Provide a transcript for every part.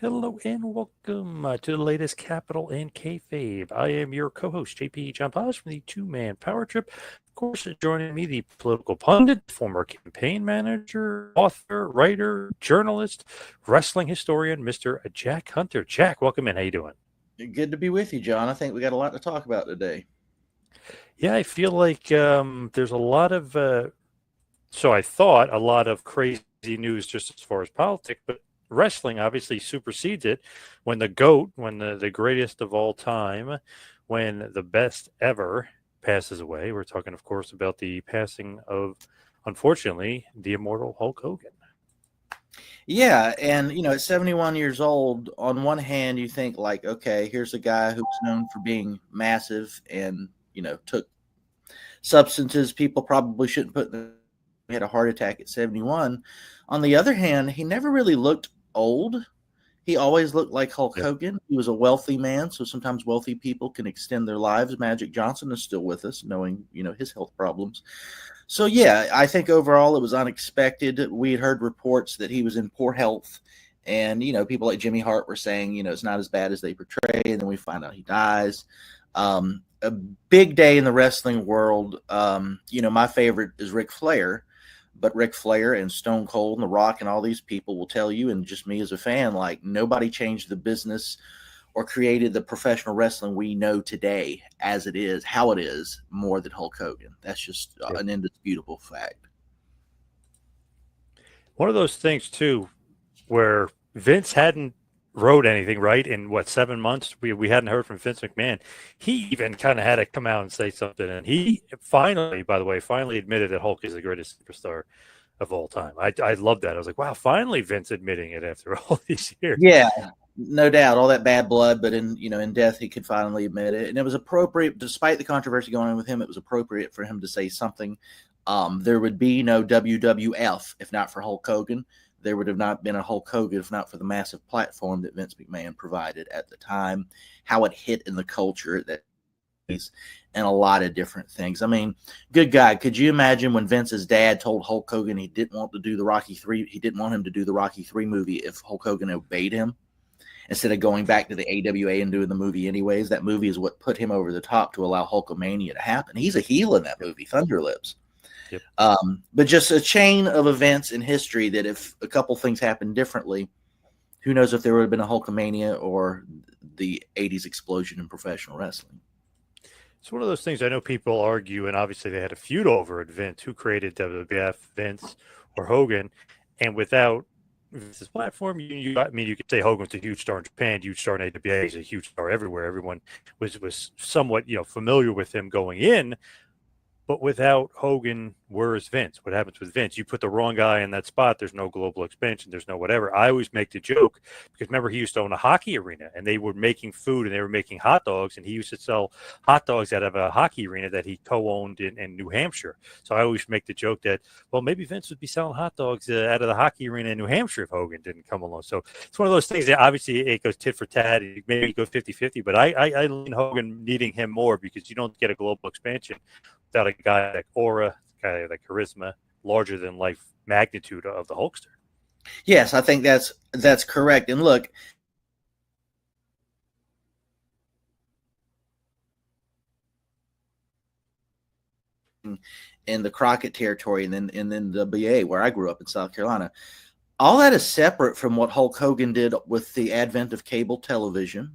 Hello and welcome to the latest Capital and Kayfabe. I am your co-host, JP John Paz from the Two-Man Power Trip. Of course, joining me, the political pundit, former campaign manager, author, writer, journalist, wrestling historian, Mr. Jack Hunter. Jack, welcome in. How you doing? Good to be with you, John. I think we got a lot to talk about today. Yeah, I feel like there's a lot of, so I thought a lot of crazy news just as far as politics, but wrestling obviously supersedes it when the GOAT, when the greatest of all time, when the best ever passes away. We're talking, of course, about the passing of, unfortunately, the immortal Hulk Hogan. Yeah, and at 71 years old, on one hand, you think like, okay, here's a guy who's known for being massive and took substances people probably shouldn't put. He had a heart attack at 71. On the other hand, he never really looked old. He always looked like Hulk Yeah. Hogan. He was a wealthy man, so sometimes wealthy people can extend their lives. Magic Johnson is still with us, knowing his health problems. So yeah, I think overall it was unexpected. We had heard reports that he was in poor health, and people like Jimmy Hart were saying it's not as bad as they portray, and then we find out he dies. A big day in the wrestling world. My favorite is Ric Flair. But Ric Flair and Stone Cold and The Rock and all these people will tell you, and just me as a fan, like nobody changed the business or created the professional wrestling we know today as it is, how it is, more than Hulk Hogan. That's just Yeah. an indisputable fact. One of those things, too, where Vince hadn't wrote anything, right? In what, 7 months? We hadn't heard from Vince McMahon. He even kind of had to come out and say something. And he finally, by the way, finally admitted that Hulk is the greatest superstar of all time. I love that. I was like, wow, finally Vince admitting it after all these years. Yeah, no doubt, all that bad blood, but in death he could finally admit it, and it was appropriate, despite the controversy going on with him. It was appropriate for him to say something. There would be no WWF if not for Hulk Hogan. There would have not been a Hulk Hogan if not for the massive platform that Vince McMahon provided at the time, how it hit in the culture that and a lot of different things. I mean, good God, could you imagine when Vince's dad told Hulk Hogan he didn't want to do the Rocky 3, he didn't want him to do the Rocky 3 movie if Hulk Hogan obeyed him instead of going back to the AWA and doing the movie anyways? That movie is what put him over the top to allow Hulkamania to happen. He's a heel in that movie, Thunder Lips. Yep. But just a chain of events in history that if a couple things happened differently, who knows if there would have been a Hulkamania or the 80s explosion in professional wrestling. It's one of those things I know people argue, and obviously they had a feud over it. Vince, who created WWF, Vince or Hogan, and without Vince's platform, I mean, you could say Hogan's a huge star in Japan, huge star in AWA, he's a huge star everywhere. Everyone was somewhat familiar with him going in. But without Hogan, where is Vince? What happens with Vince? You put the wrong guy in that spot. There's no global expansion. There's no whatever. I always make the joke because remember he used to own a hockey arena and they were making food and they were making hot dogs and he used to sell hot dogs out of a hockey arena that he co-owned in New Hampshire. So I always make the joke that, well, maybe Vince would be selling hot dogs out of the hockey arena in New Hampshire if Hogan didn't come along. So it's one of those things that obviously it goes tit for tat. Maybe it goes 50-50, but I lean Hogan needing him more because you don't get a global expansion without a guy like aura, a guy like charisma, larger than life magnitude of the Hulkster. Yes, I think that's correct. And look, in the Crockett territory and then the BA where I grew up in South Carolina, all that is separate from what Hulk Hogan did with the advent of cable television.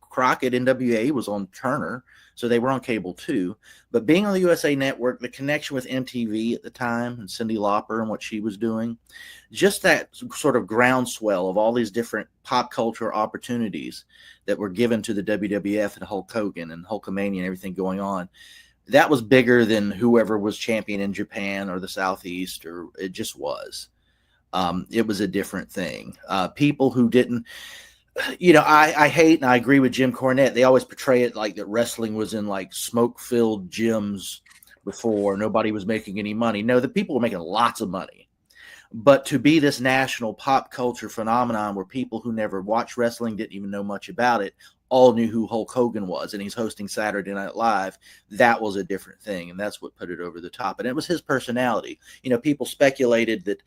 Crockett NWA was on Turner, so they were on cable too. But being on the USA Network, the connection with MTV at the time and Cyndi Lauper and what she was doing, just that sort of groundswell of all these different pop culture opportunities that were given to the WWF and Hulk Hogan and Hulkamania and everything going on, that was bigger than whoever was champion in Japan or the Southeast, or it just was. It was a different thing. People who didn't, I hate and I agree with Jim Cornette. They always portray it like that wrestling was in like smoke-filled gyms before. Nobody was making any money. No, the people were making lots of money. But to be this national pop culture phenomenon where people who never watched wrestling didn't even know much about it all knew who Hulk Hogan was, and he's hosting Saturday Night Live. That was a different thing, and that's what put it over the top. And it was his personality. People speculated that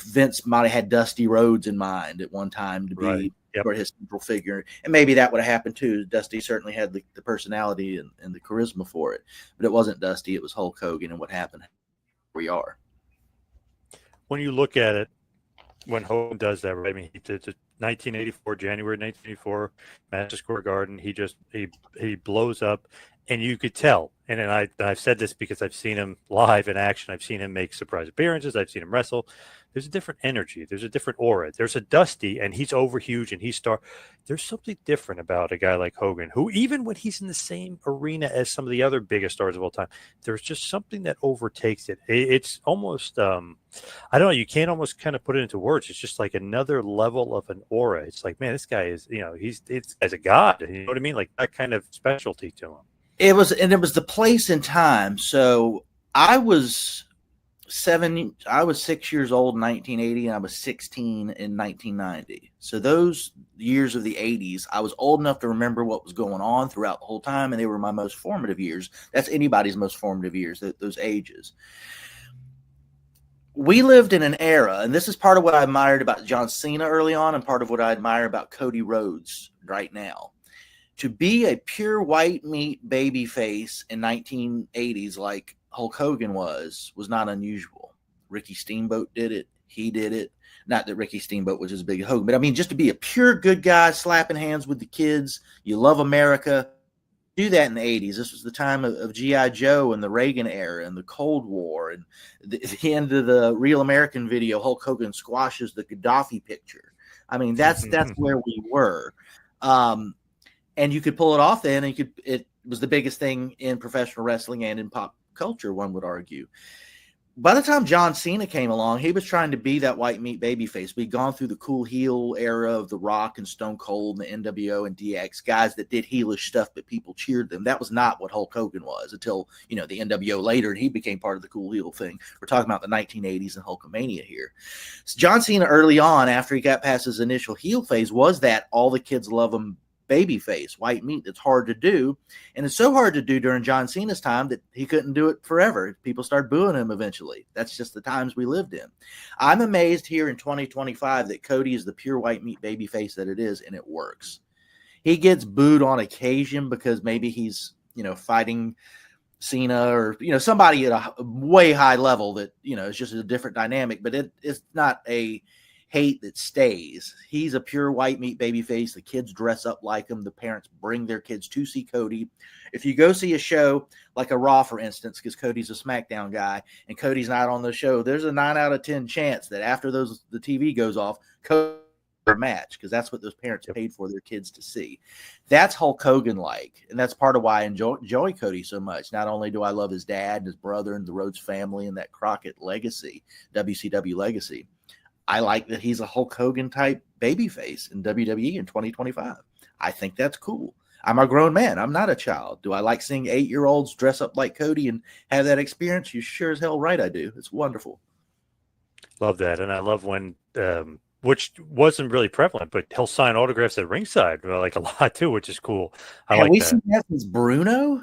Vince might have had Dusty Rhodes in mind at one time to be for his central figure, and maybe that would have happened too. Dusty certainly had the personality and the charisma for it, but it wasn't Dusty. It was Hulk Hogan, and what happened? We are. When you look at it, when Hogan does that, right? I mean, he did 1984, January 1984, Madison Square Garden. He blows up, and you could tell. And then I've said this because I've seen him live in action. I've seen him make surprise appearances. I've seen him wrestle. There's a different energy. There's a different aura. There's a Dusty, and he's over huge, and there's something different about a guy like Hogan, who even when he's in the same arena as some of the other biggest stars of all time, there's just something that overtakes it. It's almost, I don't know, you can't almost kind of put it into words. It's just like another level of an aura. It's like, man, this guy is, it's as a god. You know what I mean? Like that kind of specialty to him. It was the place and time. So I was 6 years old in 1980, and I was 16 in 1990. So those years of the 80s, I was old enough to remember what was going on throughout the whole time, and they were my most formative years. That's anybody's most formative years, those ages. We lived in an era, and this is part of what I admired about John Cena early on, and part of what I admire about Cody Rhodes right now. To be a pure white meat baby face in 1980s like Hulk Hogan was not unusual. Ricky Steamboat did it. He did it. Not that Ricky Steamboat was as big as Hogan, but I mean, just to be a pure good guy, slapping hands with the kids. You love America. Do that in the 80s. This was the time of G.I. Joe and the Reagan era and the Cold War. And the end of the Real American video, Hulk Hogan squashes the Gaddafi picture. I mean, that's where we were. And you could pull it off then, and it was the biggest thing in professional wrestling and in pop culture, one would argue. By the time John Cena came along, he was trying to be that white meat babyface. We'd gone through the cool heel era of The Rock and Stone Cold and the NWO and DX, guys that did heelish stuff, but people cheered them. That was not what Hulk Hogan was until, the NWO later, and he became part of the cool heel thing. We're talking about the 1980s and Hulkamania here. So John Cena early on, after he got past his initial heel phase, was that all the kids love him baby face, white meat. That's hard to do. And it's so hard to do during John Cena's time that he couldn't do it forever. People started booing him eventually. That's just the times we lived in. I'm amazed here in 2025 that Cody is the pure white meat baby face that it is, and it works. He gets booed on occasion because maybe he's, fighting Cena or, somebody at a way high level that, is just a different dynamic, but it's not a hate that stays. He's a pure white meat baby face. The kids dress up like him. The parents bring their kids to see Cody. If you go see a show like a Raw, for instance, because Cody's a SmackDown guy and Cody's not on the show, there's a 9 out of 10 chance that after the TV goes off, Cody match, because that's what those parents paid for their kids to see. That's Hulk Hogan like, and that's part of why I enjoy Cody so much. Not only do I love his dad and his brother and the Rhodes family and that Crockett legacy, WCW legacy, I like that he's a Hulk Hogan type babyface in WWE in 2025. I think that's cool. I'm a grown man. I'm not a child. Do I like seeing 8-year-olds dress up like Cody and have that experience? You sure as hell right I do. It's wonderful. Love that. And I love when, which wasn't really prevalent, but he'll sign autographs at ringside, like a lot too, which is cool. Have we seen that since Bruno?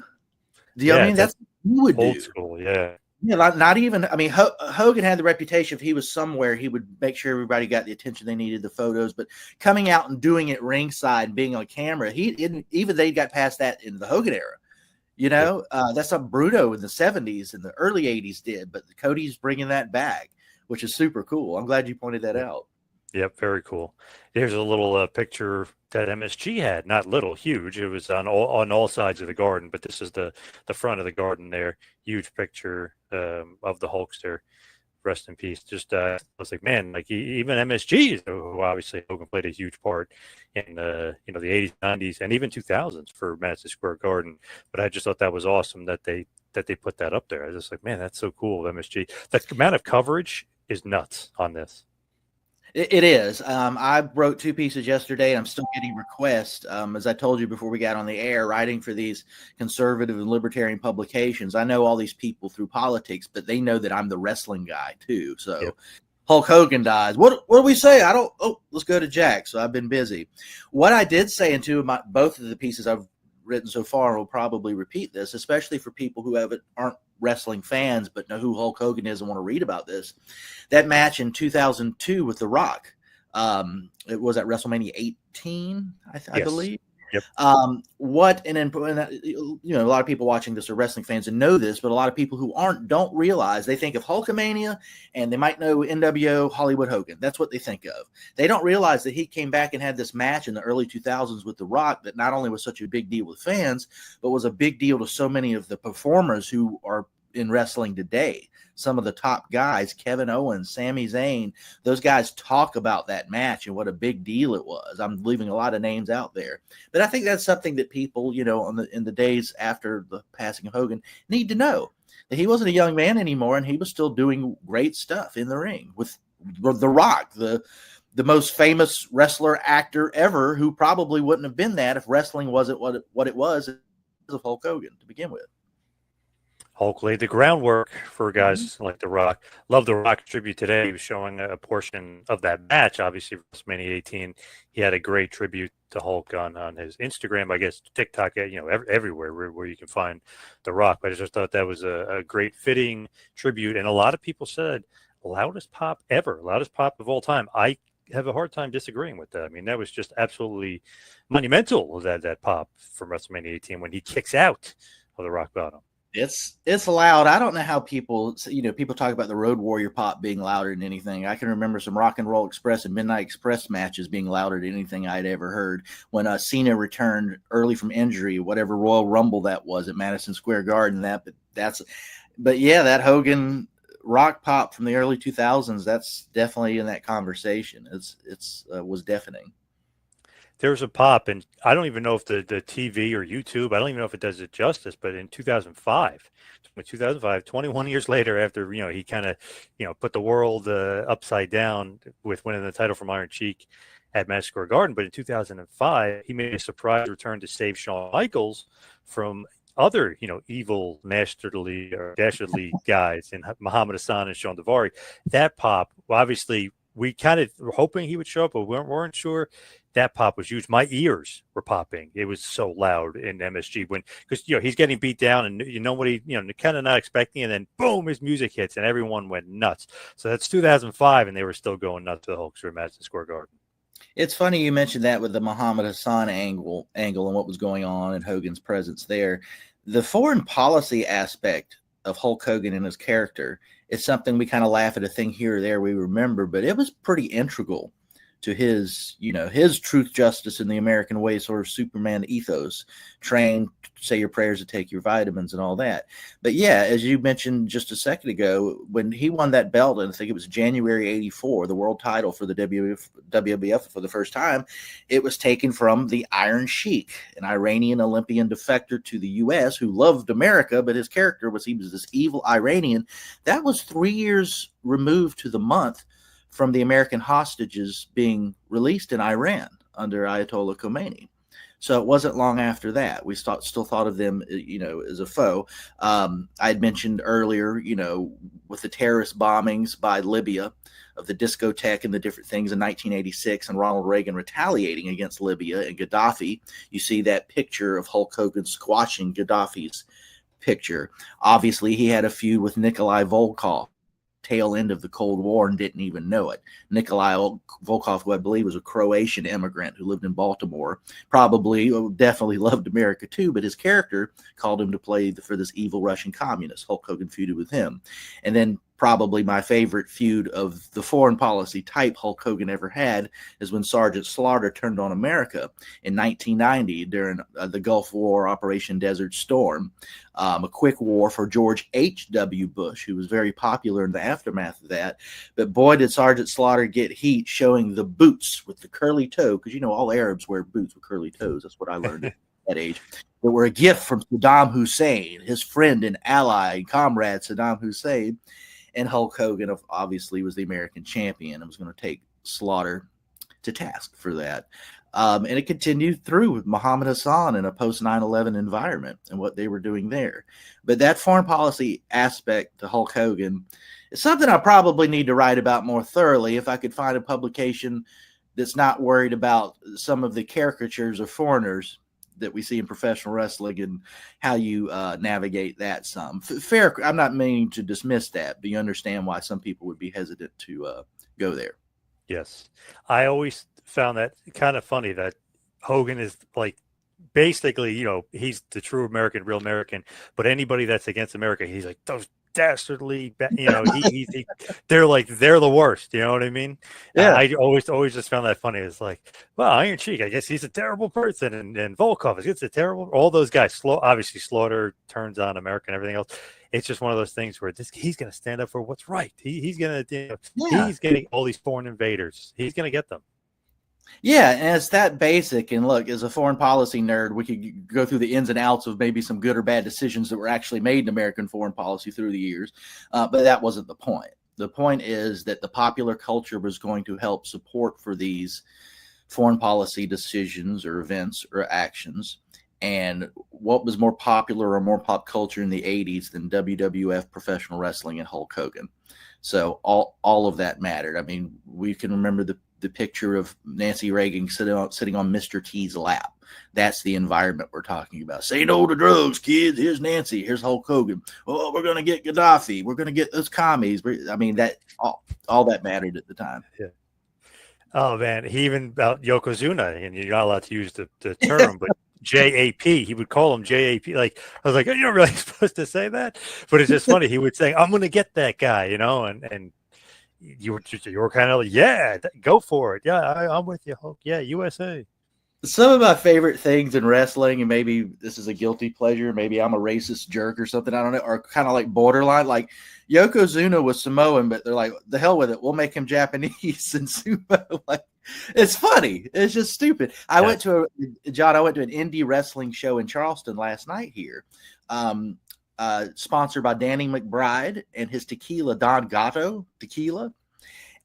Do you know what I mean? That's what he would old do. School, yeah. Yeah, not even. I mean, Hogan had the reputation if he was somewhere, he would make sure everybody got the attention they needed, the photos. But coming out and doing it ringside, and being on camera, even they got past that in the Hogan era. That's something Bruno in the 70s and the early 80s did. But Cody's bringing that back, which is super cool. I'm glad you pointed that out. Yep, very cool. Here's a little picture that MSG had, not little, huge. It was on all sides of the garden, but this is the front of the garden there. Huge picture of the Hulkster. Rest in peace. Just I was like, man, like even MSG, who obviously Hogan played a huge part in the 80s, 90s, and even 2000s for Madison Square Garden. But I just thought that was awesome that they put that up there. I was just like, man, that's so cool. MSG. The amount of coverage is nuts on this. It is. I wrote 2 pieces yesterday, and I'm still getting requests. As I told you before we got on the air, writing for these conservative and libertarian publications. I know all these people through politics, but they know that I'm the wrestling guy too. So Hulk Hogan dies. What do we say? I don't. Oh, let's go to Jack. So I've been busy. What I did say in both of the pieces I've written so far, will probably repeat this, especially for people who aren't wrestling fans but know who Hulk Hogan is and want to read about this. That match in 2002 with The Rock. It was at WrestleMania 18, I believe. Yep. A lot of people watching this are wrestling fans and know this, but a lot of people who aren't don't realize. They think of Hulkamania and they might know NWO Hollywood Hogan. That's what they think of. They don't realize that he came back and had this match in the early 2000s with The Rock that not only was such a big deal with fans, but was a big deal to so many of the performers who are in wrestling today. Some of the top guys, Kevin Owens, Sami Zayn, those guys talk about that match and what a big deal it was. I'm leaving a lot of names out there, but I think that's something that people, in the days after the passing of Hogan, need to know, that he wasn't a young man anymore and he was still doing great stuff in the ring with The Rock, the most famous wrestler actor ever, who probably wouldn't have been that if wrestling wasn't what it was of Hulk Hogan to begin with. Hulk laid the groundwork for guys like The Rock. Love The Rock tribute today. He was showing a portion of that match. Obviously, WrestleMania 18, he had a great tribute to Hulk on his Instagram, I guess, TikTok, everywhere where you can find The Rock. But I just thought that was a great fitting tribute. And a lot of people said, loudest pop ever, loudest pop of all time. I have a hard time disagreeing with that. I mean, that was just absolutely monumental, that pop from WrestleMania 18 when he kicks out of the rock bottom. It's loud. I don't know how people talk about the Road Warrior pop being louder than anything. I can remember some Rock and Roll Express and Midnight Express matches being louder than anything I'd ever heard. When Cena returned early from injury, whatever Royal Rumble that was at Madison Square Garden, that Hogan rock pop from the early 2000s, that's definitely in that conversation. It was deafening. There's a pop, and I don't even know if the TV or YouTube, I don't even know if it does it justice, but in 2005, 21 years later, after, he kind of, put the world upside down with winning the title from Iron Sheik at Madison Square Garden. But in 2005, he made a surprise return to save Shawn Michaels from other, evil, masterly or dastardly guys in Muhammad Hassan and Sean Daivari. That pop, obviously, we kind of were hoping he would show up, but we weren't sure. That pop was huge. My ears were popping. It was so loud in MSG because he's getting beat down and nobody kind of not expecting, and then boom, his music hits and everyone went nuts. So that's 2005, and they were still going nuts to the Hulkster at Madison Square Garden. It's funny you mentioned that with the Muhammad Hassan angle and what was going on and Hogan's presence there. The foreign policy aspect of Hulk Hogan and his character is something we kind of laugh at a thing here or there we remember, but it was pretty integral to his truth, justice, and the American way sort of Superman ethos. Train, say your prayers, and take your vitamins and all that. But yeah, as you mentioned just a second ago, when he won that belt, and I think it was January '84, the world title for the WWF for the first time, it was taken from the Iron Sheik, an Iranian Olympian defector to the U.S. who loved America, but his character was this evil Iranian. That was 3 years removed to the month from the American hostages being released in Iran under Ayatollah Khomeini. So it wasn't long after that. We still thought of them, as a foe. I had mentioned earlier, with the terrorist bombings by Libya of the discotheque and the different things in 1986 and Ronald Reagan retaliating against Libya and Gaddafi, you see that picture of Hulk Hogan squashing Gaddafi's picture. Obviously, he had a feud with Nikolai Volkov, tail end of the Cold War, and didn't even know it. Nikolai Volkov, who I believe was a Croatian immigrant who lived in Baltimore, definitely loved America too, but his character called him to play for this evil Russian communist. Hulk Hogan feuded with him. And then probably my favorite feud of the foreign policy type Hulk Hogan ever had is when Sergeant Slaughter turned on America in 1990 during the Gulf War, Operation Desert Storm, a quick war for George H.W. Bush, who was very popular in the aftermath of that. But boy, did Sergeant Slaughter get heat showing the boots with the curly toe, because all Arabs wear boots with curly toes. That's what I learned at that age. They were a gift from Saddam Hussein, his friend and ally and comrade Saddam Hussein. And Hulk Hogan obviously was the American champion and was going to take Slaughter to task for that. And it continued through with Muhammad Hassan in a post 9/11 environment and what they were doing there. But that foreign policy aspect to Hulk Hogan It's something I probably need to write about more thoroughly if I could find a publication that's not worried about some of the caricatures of foreigners that we see in professional wrestling and how you navigate that some. Fair, I'm not meaning to dismiss that, but you understand why some people would be hesitant to go there. Yes. I always found that kind of funny that Hogan is like basically, he's the true American, real American, but anybody that's against America, he's like, those dastardly, they're the worst. You know what I mean? Yeah. I always just found that funny. It's like, well, Iron Sheik, I guess he's a terrible person, and Volkov is a terrible. All those guys, obviously Slaughter turns on America and everything else. It's just one of those things where he's going to stand up for what's right. He's going to, he's getting all these foreign invaders. He's going to get them. Yeah, and it's that basic. And look, as a foreign policy nerd, we could go through the ins and outs of maybe some good or bad decisions that were actually made in American foreign policy through the years. But that wasn't the point. The point is that the popular culture was going to help support for these foreign policy decisions or events or actions. And what was more popular or more pop culture in the 80s than WWF professional wrestling and Hulk Hogan? So all of that mattered. I mean, we can remember the picture of Nancy Reagan sitting on Mr. T's lap. That's the environment we're talking about. Say no to drugs, kids. Here's Nancy. Here's Hulk Hogan. Oh, we're going to get Gaddafi. We're going to get those commies. I mean, that all that mattered at the time. Yeah. Oh, man. He even about Yokozuna, and you're not allowed to use the term, but JAP, he would call him JAP. Like, I was like, you're not really supposed to say that. But it's just funny. He would say, I'm going to get that guy, and you were kind of like, yeah, go for it. Yeah, I'm with you, Hulk. Yeah, USA. Some of my favorite things in wrestling, and maybe this is a guilty pleasure, maybe I'm a racist jerk or something, I don't know, are kind of like borderline. Like Yokozuna was Samoan, but they're like, the hell with it, we'll make him Japanese and sumo. Like, it's funny. It's just stupid. I went to an indie wrestling show in Charleston last night here. Sponsored by Danny McBride and his tequila, Don Gato tequila.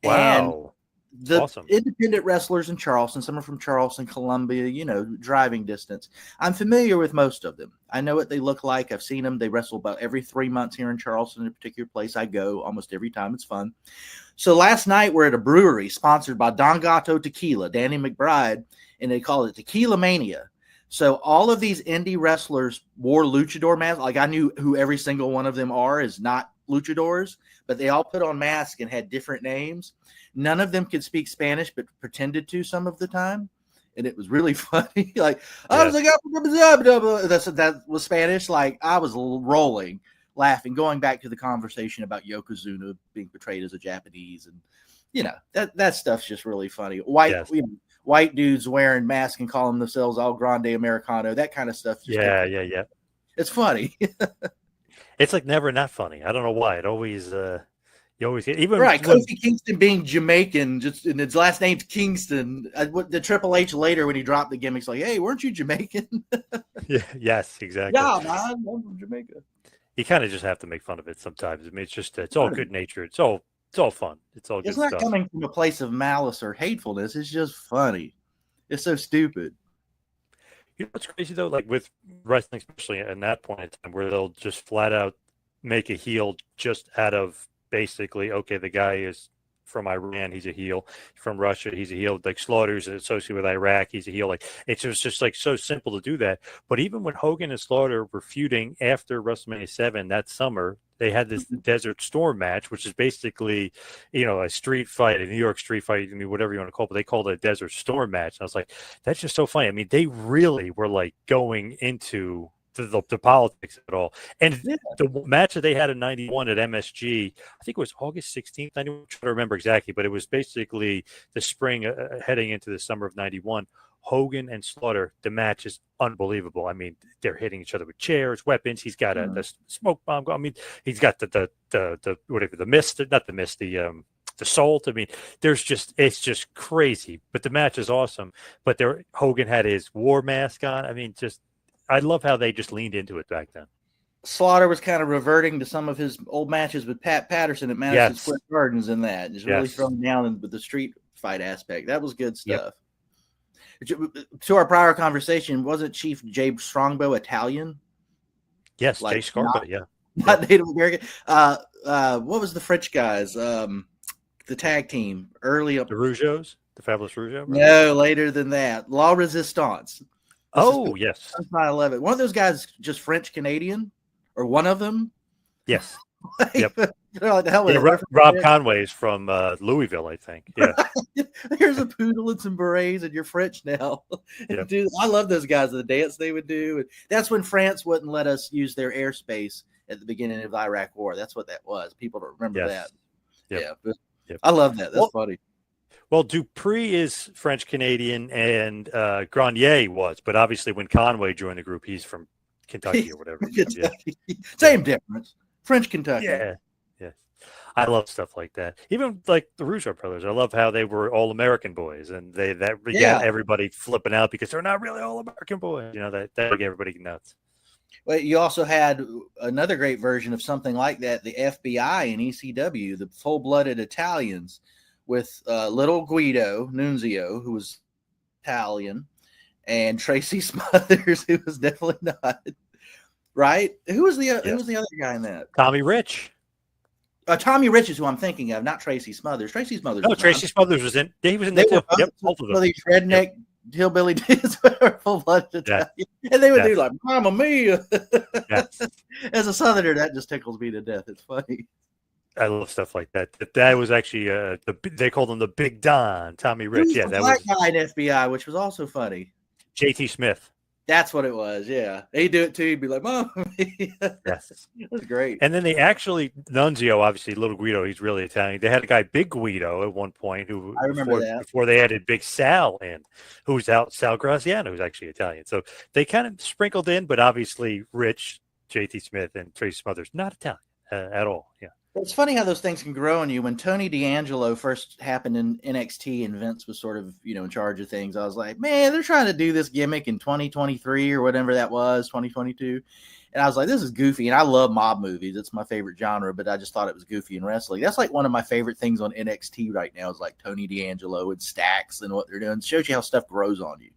Wow. And the awesome. Independent wrestlers in Charleston, some are from Charleston, Columbia, driving distance. I'm familiar with most of them. I know what they look like. I've seen them. They wrestle about every 3 months here in Charleston, in a particular place I go almost every time. It's fun. So last night we're at a brewery sponsored by Don Gato tequila, Danny McBride, and they call it Tequila Mania. So all of these indie wrestlers wore luchador masks. Like, I knew who every single one of them is not luchadors, but they all put on masks and had different names. None of them could speak Spanish, but pretended to some of the time. And it was really funny. Like, I was like, that was Spanish. Like, I was rolling, laughing, going back to the conversation about Yokozuna being portrayed as a Japanese. And, that stuff's just really funny. White dudes wearing masks and calling themselves all grande Americano, that kind of stuff. Yeah. It's funny. It's like never not funny. I don't know why. It always, you always get, even right. Kofi Kingston being Jamaican, just and his last name's Kingston. The Triple H later when he dropped the gimmicks, like, hey, weren't you Jamaican? Yeah. Yes, exactly. Yeah, man, I'm from Jamaica. You kind of just have to make fun of it sometimes. I mean, it's all good nature. It's all fun. It's all good stuff. It's not coming from a place of malice or hatefulness. It's just funny. It's so stupid. You know what's crazy though? Like with wrestling, especially at that point in time, where they'll just flat out make a heel just out of basically, okay, the guy is from Iran, he's a heel. From Russia, he's a heel. Like Slaughter's associated with Iraq, he's a heel. Like it's just like so simple to do that. But even when Hogan and Slaughter were feuding after WrestleMania 7 that summer, they had this Desert Storm match, which is basically, a street fight, a New York street fight, I mean, whatever you want to call it, but they called it a Desert Storm match. And I was like, that's just so funny. I mean, they really were like going into the politics of it all. And the match that they had in 91 at MSG, I think it was August 16th, 91, I'm trying to remember exactly, but it was basically the spring heading into the summer of 91. Hogan and Slaughter, the match is unbelievable. I mean, they're hitting each other with chairs, weapons. He's got a smoke bomb. I mean, he's got the whatever, the mist, not the mist, the salt. I mean, it's just crazy. But the match is awesome. But Hogan had his war mask on. I mean, I love how they just leaned into it back then. Slaughter was kind of reverting to some of his old matches with Pat Patterson at Madison Square Gardens and that. Just really throwing down with the street fight aspect. That was good stuff. Yep. To our prior conversation, wasn't Chief Jay Strongbow Italian? Yes, Jay Scarpa, yeah. not Native American. What was the French guys? The tag team early up. The Rougeos, the Fabulous Rougeau brothers? No, later than that. La Resistance. This Oh, is yes. 9/11. One of those guys just French Canadian, or one of them. Yes. Like, Yep. like the hell with Yeah, Rob Conway is from Louisville, I think. Yeah. Here's a poodle and some berets, and you're French now. Yep. Dude, I love those guys. The dance they would do. And that's when France wouldn't let us use their airspace at the beginning of the Iraq War. That's what that was. People don't remember that. Yep. Yeah, but Yep. I love that. That's funny. Well, Dupree is French Canadian, and Grenier was, but obviously when Conway joined the group, he's from Kentucky or whatever. Kentucky. Same difference. French Kentucky. Yeah. Yeah. I love stuff like that. Even like the Rougeau brothers. I love how they were all American boys, and that got everybody flipping out because they're not really all American boys. You know, that got everybody nuts. Well, you also had another great version of something like that, the FBI and ECW, the full-blooded Italians, with little Guido Nunzio, who was Italian, and Tracy Smothers, who was definitely not. Right? Who was the other guy in that? Tommy Rich. Tommy Rich is who I'm thinking of, not Tracy Smothers. Tracy Smothers. No, Tracy Smothers was in. He was in there too. Yep, both of them. These redneck hillbilly dudes were full-blooded Italian, and they would do like "Mamma Mia." As a Southerner, that just tickles me to death. It's funny. I love stuff like that. That was actually they called him the Big Don, Tommy Rich. Yeah, that was guy in FBI, which was also funny. JT Smith. That's what it was. Yeah, he'd do it too. He'd be like, "Mom." Yes, that's great. And then they actually Nunzio, obviously, little Guido. He's really Italian. They had a guy, Big Guido, at one point who I remember before they added Big Sal in, who's out Sal Graziano, who's actually Italian. So they kind of sprinkled in, but obviously Rich, JT Smith, and Tracy Smothers not Italian at all. Yeah. It's funny how those things can grow on you. When Tony D'Angelo first happened in NXT and Vince was sort of, in charge of things, I was like, man, they're trying to do this gimmick in 2023 or whatever that was, 2022. And I was like, this is goofy. And I love mob movies. It's my favorite genre, but I just thought it was goofy in wrestling. That's like one of my favorite things on NXT right now is like Tony D'Angelo and Stax and what they're doing. It shows you how stuff grows on you.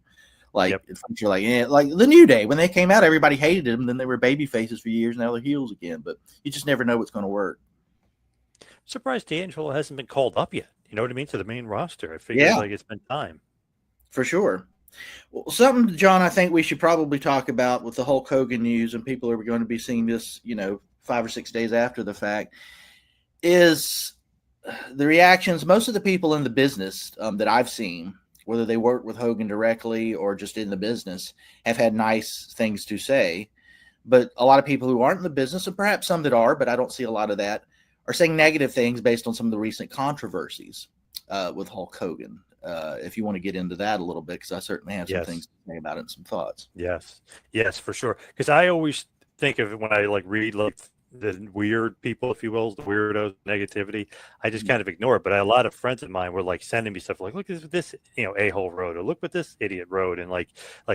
Like, you're like, like the New Day, when they came out, everybody hated them. Then they were baby faces for years. Now they're heels again. But you just never know what's going to work. Surprised D'Angelo hasn't been called up yet. You know what I mean? To the main roster. I figure like it's been time. For sure. Well, something, John, I think we should probably talk about with the Hulk Hogan news, and people are going to be seeing this, 5 or 6 days after the fact, is the reactions. Most of the people in the business that I've seen, whether they work with Hogan directly or just in the business, have had nice things to say. But a lot of people who aren't in the business, and perhaps some that are, but I don't see a lot of that, are saying negative things based on some of the recent controversies with Hulk Hogan. If you want to get into that a little bit, because I certainly have some things to say about it and some thoughts. Yes, for sure. Because I always think of it when I read the weird people, if you will, the weirdos, negativity. I just kind of ignore it. But a lot of friends of mine were sending me stuff like, look at this, a-hole road, or look what this idiot road, and like,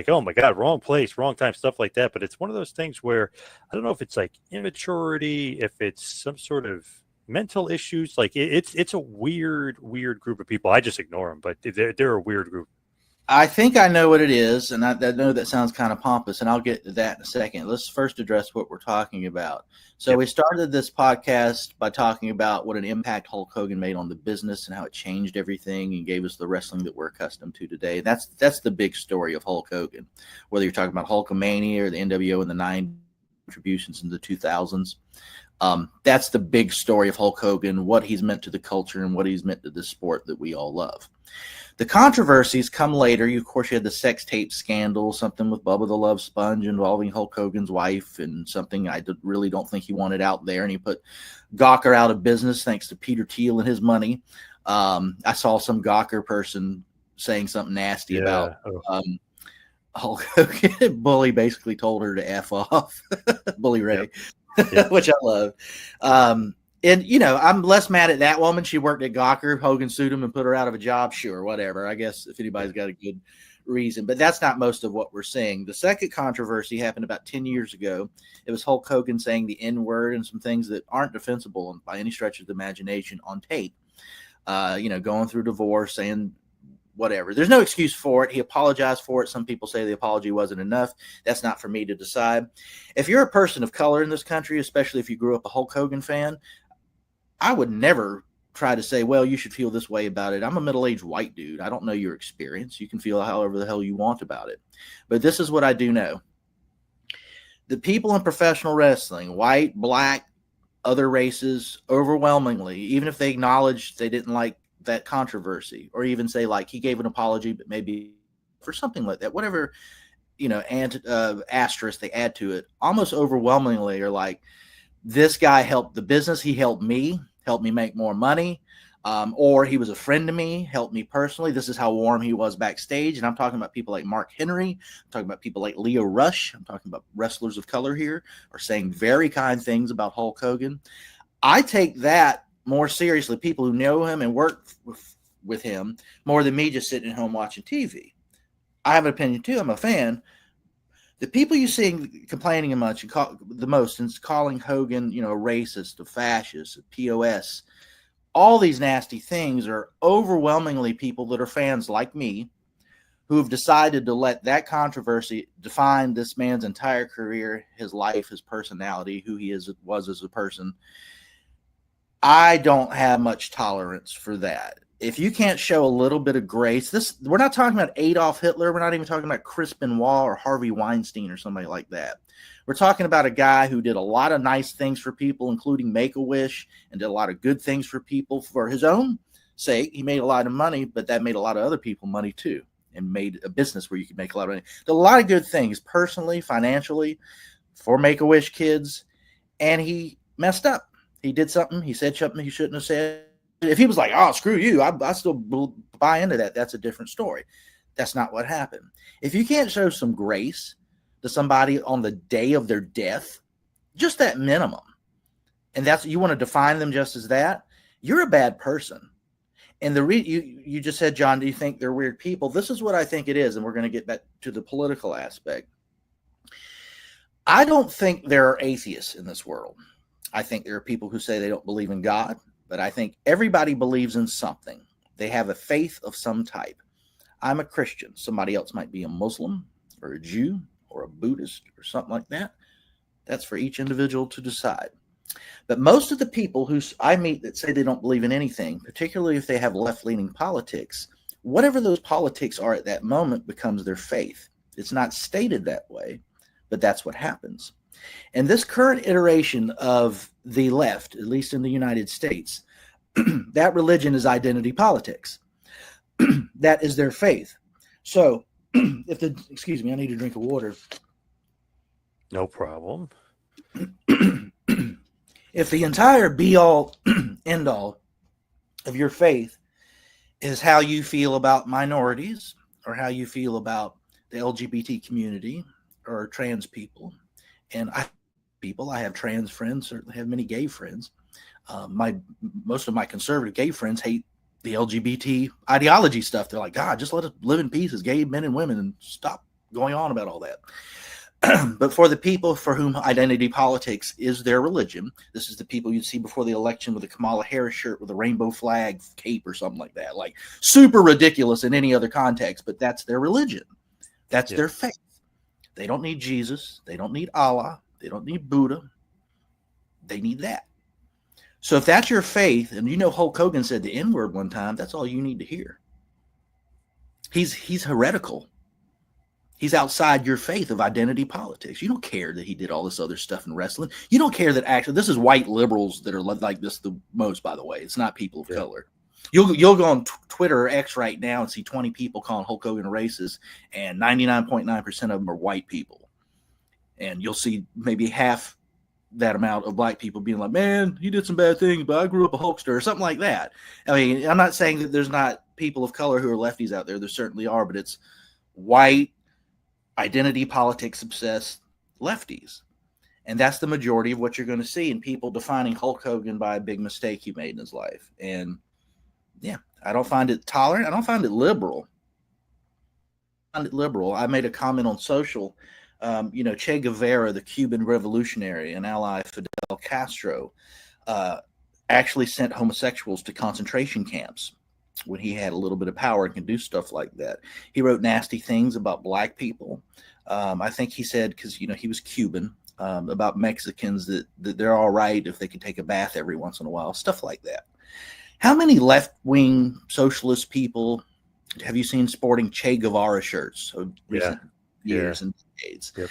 oh my God, wrong place, wrong time, stuff like that. But it's one of those things where I don't know if it's immaturity, if it's some sort of mental issues. It's a weird group of people. I just ignore them, but they're a weird group. I think I know what it is, and I know that sounds kind of pompous, and I'll get to that in a second. Let's first address what we're talking about. So we started this podcast by talking about what an impact Hulk Hogan made on the business and how it changed everything and gave us the wrestling that we're accustomed to today. That's the big story of Hulk Hogan, whether you're talking about Hulkamania or the NWO in the 90s, contributions in the 2000s. That's the big story of Hulk Hogan, what he's meant to the culture and what he's meant to the sport that we all love. The controversies come later. Of course, you had the sex tape scandal, something with Bubba the Love Sponge involving Hulk Hogan's wife, and something I really don't think he wanted out there. And he put Gawker out of business thanks to Peter Thiel and his money. I saw some Gawker person saying something nasty about Hulk Hogan. Bully basically told her to F off. Bully Ray, which I love. And, I'm less mad at that woman. She worked at Gawker. Hogan sued him and put her out of a job. Sure, whatever. I guess if anybody's got a good reason. But that's not most of what we're seeing. The second controversy happened about 10 years ago. It was Hulk Hogan saying the N-word and some things that aren't defensible by any stretch of the imagination on tape. Going through divorce, saying whatever. There's no excuse for it. He apologized for it. Some people say the apology wasn't enough. That's not for me to decide. If you're a person of color in this country, especially if you grew up a Hulk Hogan fan, I would never try to say, well, you should feel this way about it. I'm a middle-aged white dude. I don't know your experience. You can feel however the hell you want about it. But this is what I do know. The people in professional wrestling, white, black, other races, overwhelmingly, even if they acknowledge they didn't like that controversy, or even say like he gave an apology, but maybe for something like that, whatever, and asterisk they add to it, almost overwhelmingly are like, this guy helped the business. He helped me make more money. Or he was a friend to me, helped me personally. This is how warm he was backstage. And I'm talking about people like Mark Henry. I'm talking about people like Leo Rush. I'm talking about wrestlers of color here are saying very kind things about Hulk Hogan. I take that more seriously, people who know him and work with him, more than me just sitting at home watching TV. I have an opinion too. I'm a fan. The people you see complaining much the most and calling Hogan, a racist, a fascist, a POS, all these nasty things are overwhelmingly people that are fans like me who have decided to let that controversy define this man's entire career, his life, his personality, who he was as a person. I don't have much tolerance for that. If you can't show a little bit of grace, we're not talking about Adolf Hitler. We're not even talking about Chris Benoit or Harvey Weinstein or somebody like that. We're talking about a guy who did a lot of nice things for people, including Make-A-Wish, and did a lot of good things for people for his own sake. He made a lot of money, but that made a lot of other people money too, and made a business where you could make a lot of money. Did a lot of good things personally, financially, for Make-A-Wish kids, and he messed up. He did something. He said something he shouldn't have said. If he was like, oh, screw you, I still buy into that. That's a different story. That's not what happened. If you can't show some grace to somebody on the day of their death, just that minimum, and that's you want to define them just as that, you're a bad person. And you just said, John, do you think they're weird people? This is what I think it is, and we're going to get back to the political aspect. I don't think there are atheists in this world. I think there are people who say they don't believe in God, but I think everybody believes in something. They have a faith of some type. I'm a Christian. Somebody else might be a Muslim or a Jew or a Buddhist or something like that. That's for each individual to decide. But most of the people who I meet that say they don't believe in anything, particularly if they have left-leaning politics, whatever those politics are at that moment becomes their faith. It's not stated that way, but that's what happens. And this current iteration of the left, at least in the United States, that religion is identity politics. That is their faith. So excuse me, I need to drink of water. No problem. If the entire be-all, end-all of your faith is how you feel about minorities or how you feel about the LGBT community or trans people, and I have trans friends, certainly have many gay friends. Most of my conservative gay friends hate the LGBT ideology stuff. They're like, God, just let us live in peace as gay men and women and stop going on about all that. But for the people for whom identity politics is their religion, this is the people you'd see before the election with a Kamala Harris shirt with a rainbow flag cape or something like that, like super ridiculous in any other context, but that's their religion. That's their faith. They don't need Jesus. They don't need Allah. They don't need Buddha. They need that. So if that's your faith, and Hulk Hogan said the N-word one time, that's all you need to hear. He's heretical. He's outside your faith of identity politics. You don't care that he did all this other stuff in wrestling. You don't care that actually, this is white liberals that are like this the most, by the way. It's not people of color. You'll go on Twitter or X right now and see 20 people calling Hulk Hogan racist, and 99.9% of them are white people. And you'll see maybe half that amount of black people being like, man, he did some bad things, but I grew up a Hulkster or something like that. I mean, I'm not saying that there's not people of color who are lefties out there. There certainly are, but it's white, identity politics obsessed lefties. And that's the majority of what you're going to see in people defining Hulk Hogan by a big mistake he made in his life. And yeah, I don't find it tolerant. I don't find it liberal. I made a comment on social. Che Guevara, the Cuban revolutionary and ally Fidel Castro, actually sent homosexuals to concentration camps when he had a little bit of power and can do stuff like that. He wrote nasty things about black people. I think he said, because he was Cuban, about Mexicans that they're all right if they can take a bath every once in a while, stuff like that. How many left-wing socialist people have you seen sporting Che Guevara shirts of recent years and decades? Yep.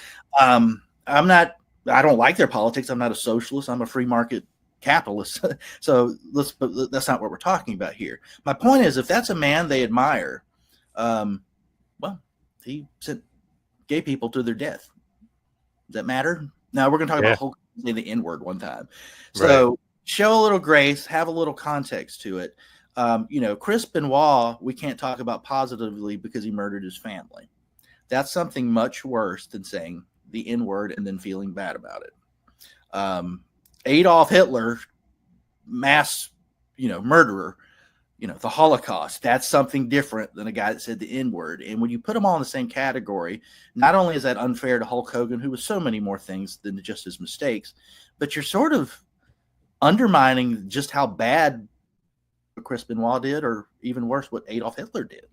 I don't like their politics. I'm not a socialist. I'm a free market capitalist. So but that's not what we're talking about here. My point is, if that's a man they admire, well, he sent gay people to their death. Does that matter? Now we're going to talk about Hulk saying the N-word one time. So show a little grace, have a little context to it. Chris Benoit, we can't talk about positively because he murdered his family. That's something much worse than saying the N-word and then feeling bad about it. Adolf Hitler, mass, murderer, the Holocaust, that's something different than a guy that said the N-word. And when you put them all in the same category, not only is that unfair to Hulk Hogan, who was so many more things than just his mistakes, but you're sort of undermining just how bad what Chris Benoit did, or even worse, what Adolf Hitler did.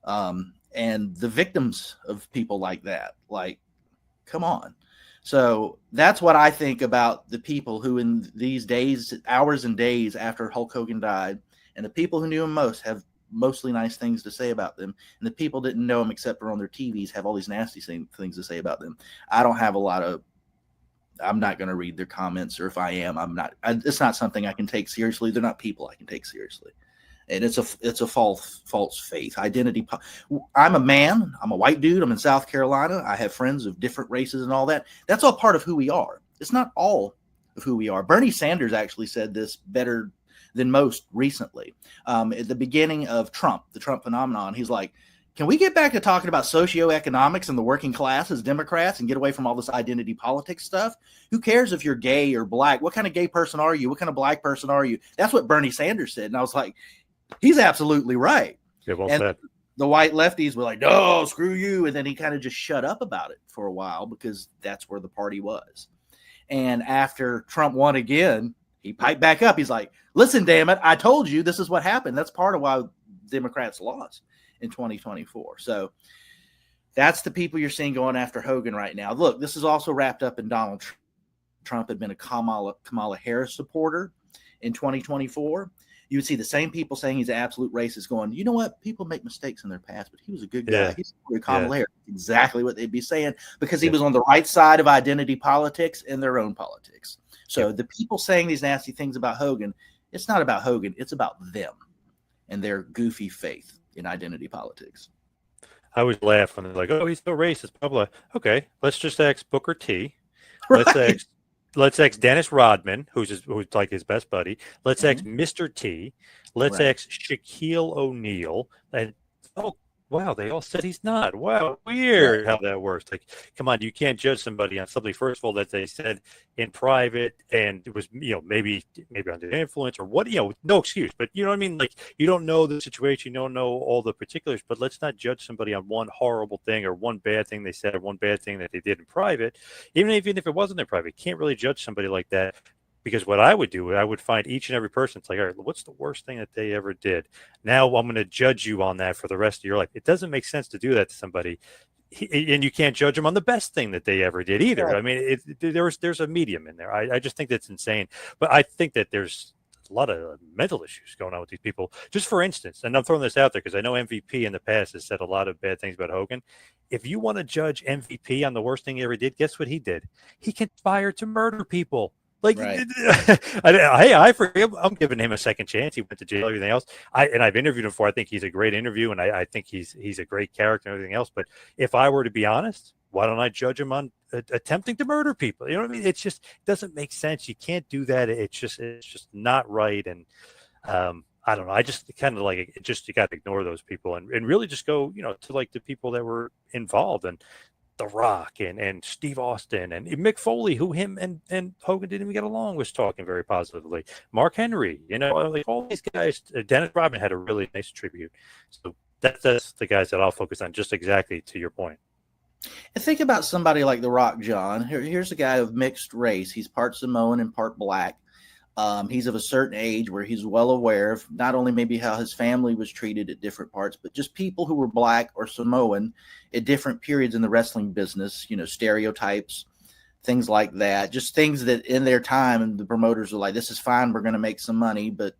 And the victims of people like that, come on. So that's what I think about the people who in these days, hours and days after Hulk Hogan died, and the people who knew him most have mostly nice things to say about them. And the people didn't know him except for on their TVs have all these nasty things to say about them. I don't have I'm not going to read their comments, or if I am, it's not something I can take seriously. They're not people I can take seriously. And it's a false faith identity. I'm a man. I'm a white dude. I'm in South Carolina. I have friends of different races and all that. That's all part of who we are. It's not all of who we are. Bernie Sanders actually said this better than most recently. At the beginning of the Trump phenomenon, he's like, can we get back to talking about socioeconomics and the working class as Democrats and get away from all this identity politics stuff? Who cares if you're gay or black? What kind of gay person are you? What kind of black person are you? That's what Bernie Sanders said. And I was like, he's absolutely right. Yeah, well and said. The white lefties were like, no, screw you. And then he kind of just shut up about it for a while because that's where the party was. And after Trump won again, he piped back up. He's like, listen, damn it, I told you this is what happened. That's part of why Democrats lost in 2024. So that's the people you're seeing going after Hogan right now. Look, this is also wrapped up in Donald Trump had been a Kamala Harris supporter in 2024. You would see the same people saying he's an absolute racist going, you know what? People make mistakes in their past, but he was a good guy. Yeah. He's Kamala Harris. Exactly what they'd be saying, because he was on the right side of identity politics and their own politics. So the people saying these nasty things about Hogan, it's not about Hogan. It's about them and their goofy faith in identity politics. I always laugh when they're like, oh, he's so racist. Blah, blah. Okay, let's just ask Booker T. Let's ask Dennis Rodman, who's like his best buddy. Let's ask Mr. T. Let's ask Shaquille O'Neal. And wow, they all said he's not. Wow, weird how that works. Like, come on, you can't judge somebody on something, first of all, that they said in private and it was, maybe under the influence or what, no excuse. But you know what I mean? Like, you don't know the situation, you don't know all the particulars, but let's not judge somebody on one horrible thing or one bad thing they said or one bad thing that they did in private. Even if it wasn't in private, you can't really judge somebody like that. Because what I would do, I would find each and every person. It's like, all right, what's the worst thing that they ever did? Now I'm going to judge you on that for the rest of your life. It doesn't make sense to do that to somebody. And you can't judge them on the best thing that they ever did either. Yeah. I mean, there's a medium in there. I just think that's insane. But I think that there's a lot of mental issues going on with these people. Just for instance, and I'm throwing this out there because I know MVP in the past has said a lot of bad things about Hogan. If you want to judge MVP on the worst thing he ever did, guess what he did? He conspired to murder people. Like, right. I forgive. I'm giving him a second chance. He went to jail, everything else. I've interviewed him before. I think he's a great interview, and I think he's a great character and everything else. But if I were to be honest, why don't I judge him on attempting to murder people? You know what I mean? It doesn't make sense. You can't do that. It's just not right. And I don't know. I just kind of like it. You got to ignore those people and really just go, to like the people that were involved and. The Rock and Steve Austin and Mick Foley, who him and Hogan didn't even get along, was talking very positively. Mark Henry, like all these guys. Dennis Rodman had a really nice tribute. So that's the guys that I'll focus on, just exactly to your point. And think about somebody like The Rock, John. Here's a guy of mixed race. He's part Samoan and part black. He's of a certain age where he's well aware of not only maybe how his family was treated at different parts, but just people who were black or Samoan at different periods in the wrestling business, stereotypes, things like that, just things that in their time, and the promoters were like, this is fine, we're going to make some money, but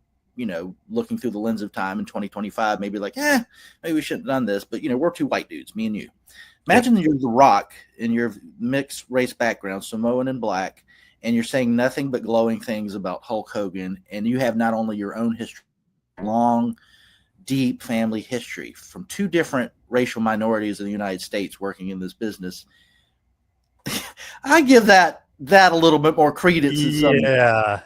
looking through the lens of time in 2025, maybe like, maybe we shouldn't have done this, but we're two white dudes, me and you. Imagine you're The Rock in your mixed race background, Samoan and black, and you're saying nothing but glowing things about Hulk Hogan, and you have not only your own history, long, deep family history from two different racial minorities in the United States working in this business. I give that a little bit more credence than some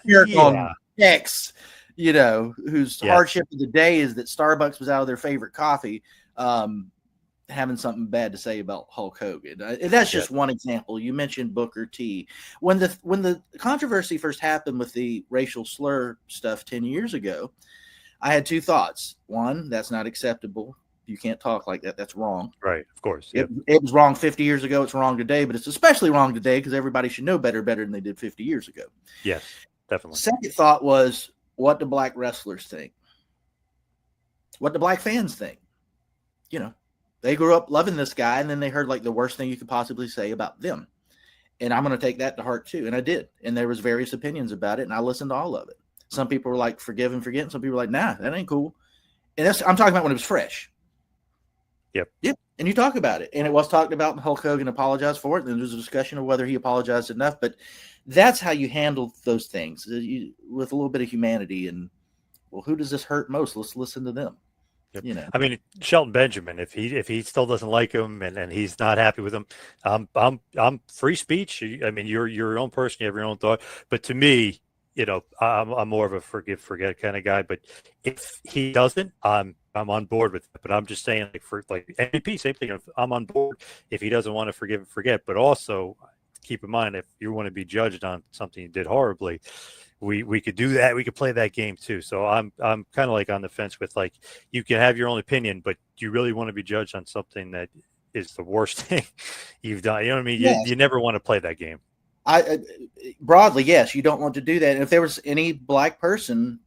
jerk on X, whose hardship of the day is that Starbucks was out of their favorite coffee, having something bad to say about Hulk Hogan. That's just one example. You mentioned Booker T. When the controversy first happened with the racial slur stuff 10 years ago, I had two thoughts. One, that's not acceptable. You can't talk like that. That's wrong. Right, of course. It was wrong 50 years ago. It's wrong today, but it's especially wrong today because everybody should know better than they did 50 years ago. Yes, definitely. Second thought was, what do black wrestlers think? What do black fans think? They grew up loving this guy, and then they heard like the worst thing you could possibly say about them. And I'm going to take that to heart too. And I did. And there was various opinions about it, and I listened to all of it. Some people were like, forgive and forget. And some people were like, nah, that ain't cool. And I'm talking about when it was fresh. Yep. And you talk about it. And it was talked about, and Hulk Hogan apologized for it. And there was a discussion of whether he apologized enough. But that's how you handle those things, with a little bit of humanity. And, well, who does this hurt most? Let's listen to them. Yep. I mean, Shelton Benjamin, if he still doesn't like him and he's not happy with him, I'm free speech. I mean, you're your own person, you have your own thought. But to me, I'm more of a forgive, forget kind of guy. But if he doesn't, I'm on board with it. But I'm just saying, like for like MVP, same thing. I'm on board if he doesn't want to forgive and forget. But also keep in mind, if you want to be judged on something you did horribly, we could do that. We could play that game too. So I'm kind of like on the fence with, like, you can have your own opinion, but do you really want to be judged on something that is the worst thing you've done? You know what I mean? Yes. You never want to play that game. Broadly, yes, you don't want to do that. And if there was any black person,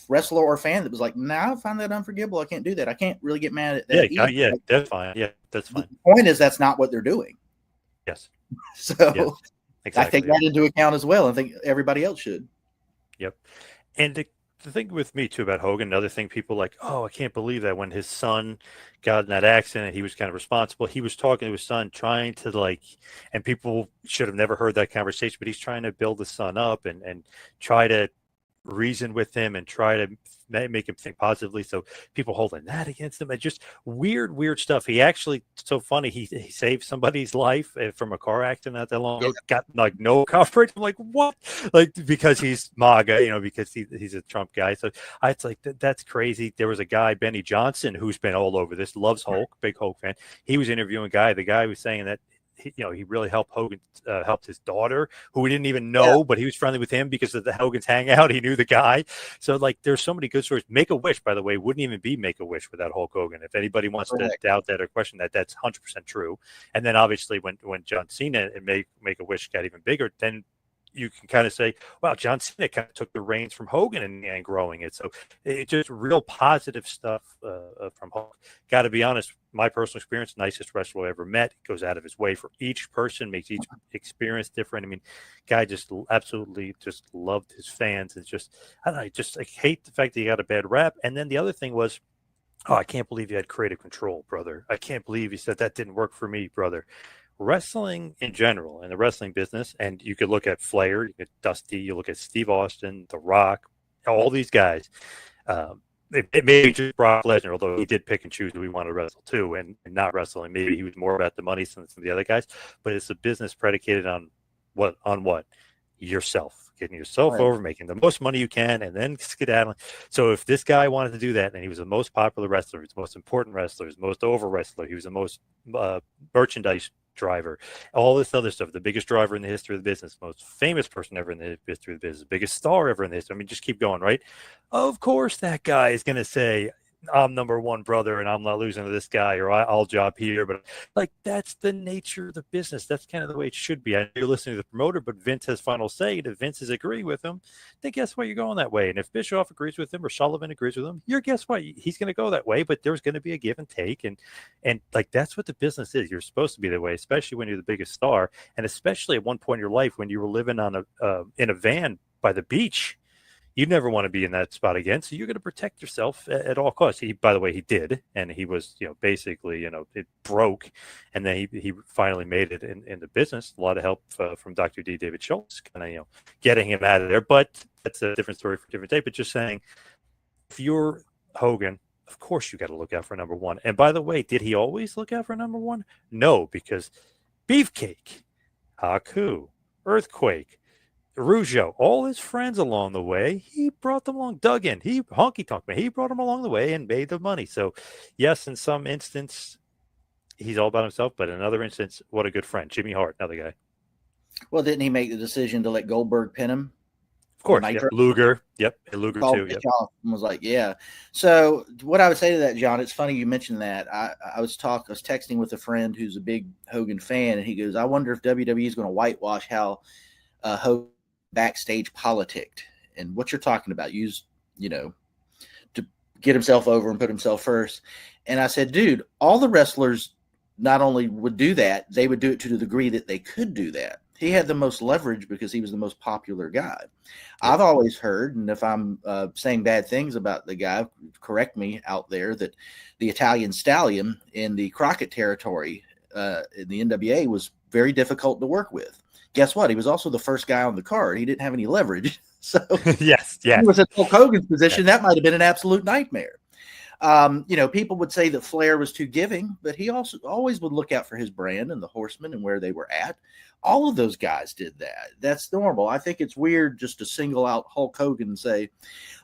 wrestler or fan, that was like, "Nah, I find that unforgivable. I can't do that. I can't really get mad at that." Yeah, that's fine. Yeah, that's fine. The point is, that's not what they're doing. Yes. So yes, exactly. I take that into account as well. I think everybody else should. Yep. And the thing with me too about Hogan, another thing, people like, oh, I can't believe that when his son got in that accident, he was kind of responsible. He was talking to his son, trying to and people should have never heard that conversation, but he's trying to build the son up and try to reason with him and try to make him think positively. So people holding that against him, and just weird stuff. He actually, so funny, he saved somebody's life from a car accident not that long ago, got like no coverage. I'm like, what? Like, because he's MAGA, because he's a Trump guy. So it's like, that's crazy. There was a guy, Benny Johnson, who's been all over this, loves Hulk, big Hulk fan. He was interviewing the guy was saying that he really helped Hogan, helped his daughter, who we didn't even know, but he was friendly with him because of the Hogan's hangout. He knew the guy. So there's so many good stories. Make-A-Wish, by the way, wouldn't even be Make-A-Wish without Hulk Hogan. If anybody wants to doubt that or question that, that's 100% true. And then obviously when John Cena and Make-A-Wish got even bigger, then you can kind of say, wow, John Cena kind of took the reins from Hogan and growing it. So it's just real positive stuff from Hulk. Got to be honest, my personal experience, nicest wrestler I ever met, goes out of his way for each person, makes each experience different. I mean, guy just absolutely just loved his fans. And just, I don't know, I hate the fact that he got a bad rap. And then the other thing was, oh, I can't believe you had creative control, brother. I can't believe you said that didn't work for me, brother. Wrestling in general, in the wrestling business, and you could look at Flair, you look at Dusty, you look at Steve Austin, The Rock, all these guys. It may be just Brock Lesnar, although he did pick and choose who he wanted to wrestle too, and not wrestling. Maybe he was more about the money than some of the other guys. But it's a business predicated on what? Yourself, getting yourself over, making the most money you can, and then skedaddling. So if this guy wanted to do that, and he was the most popular wrestler, he was the most important wrestler, he was the most over wrestler, he was the most merchandise driver, all this other stuff, the biggest driver in the history of the business, most famous person ever in the history of the business, biggest star ever in the history. I mean, just keep going, right? Of course, that guy is going to say, I'm number one, brother, and I'm not losing to this guy, or I'll job here. But like, that's the nature of the business. That's kind of the way it should be. I know you're listening to the promoter, but Vince has final say. And if Vince is agreeing with him, then guess what? You're going that way. And if Bischoff agrees with him or Sullivan agrees with him, you're guess what? He's going to go that way. But there's going to be a give and take, and like that's what the business is. You're supposed to be that way, especially when you're the biggest star, and especially at one point in your life when you were living on in a van by the beach. You never want to be in that spot again, so you're going to protect yourself at all costs. He, by the way, he did, and he was, basically, it broke, and then he finally made it in the business. A lot of help from Dr. D. David Schultz, kind of, getting him out of there. But that's a different story for a different day. But just saying, if you're Hogan, of course you got to look out for number one. And by the way, did he always look out for number one? No, because Beefcake, Haku, Earthquake, Rougeau, all his friends along the way, he brought them along. Duggan, he honky tonk man, he brought them along the way and made the money. So, yes, in some instance, he's all about himself, but in another instance, what a good friend. Jimmy Hart, another guy. Well, didn't he make the decision to let Goldberg pin him? Of course, yep. Luger, yep, and Luger too. Yep. And was like, yeah. So, what I would say to that, John, it's funny you mentioned that. I was texting with a friend who's a big Hogan fan, and he goes, "I wonder if WWE is going to whitewash how Hogan backstage politicked," and what you're talking about, to get himself over and put himself first. And I said, dude, all the wrestlers not only would do that, they would do it to the degree that they could do that. He had the most leverage because he was the most popular guy. Yeah. I've always heard, and if I'm saying bad things about the guy, correct me out there, that the Italian Stallion in the Crockett territory in the NWA was very difficult to work with. Guess what? He was also the first guy on the card. He didn't have any leverage. So yes. He was in Hulk Hogan's position. That might have been an absolute nightmare. People would say that Flair was too giving, but he also always would look out for his brand and the Horsemen and where they were at. All of those guys did that. That's normal. I think it's weird just to single out Hulk Hogan and say,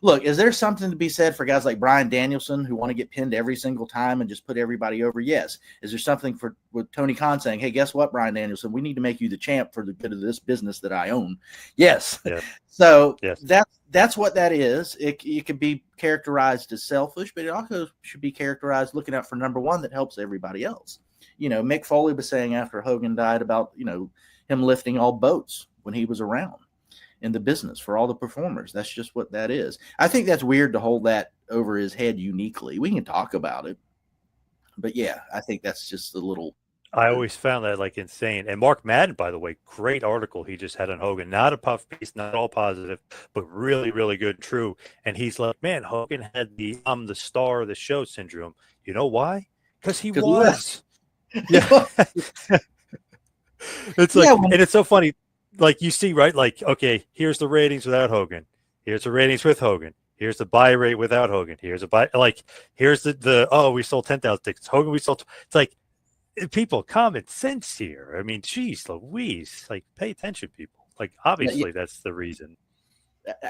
look, is there something to be said for guys like Bryan Danielson who want to get pinned every single time and just put everybody over? Yes. Is there something with Tony Khan saying, hey, guess what, Bryan Danielson, we need to make you the champ for the good of this business that I own? Yes. Yeah. So yes. That's what that is. It could be characterized as selfish, but it also should be characterized looking out for number one that helps everybody else. Mick Foley was saying after Hogan died about, him lifting all boats when he was around in the business for all the performers. That's just what that is. I think that's weird to hold that over his head uniquely. We can talk about it, but yeah, I think that's just a little. I always found that like insane. And Mark Madden, by the way, great article he just had on Hogan. Not a puff piece, not all positive, but really, really good and true. And he's like, man, Hogan had the I'm the star of the show syndrome. You know why? Because he was. Yeah. It's like, and it's so funny. Like you see, right? Like, okay, here's the ratings without Hogan. Here's the ratings with Hogan. Here's the buy rate without Hogan. Here's here's the we sold 10,000 tickets. Hogan, we sold. It's like, people, common sense here. I mean, geez, Louise, like, pay attention, people. Like, obviously, that's the reason.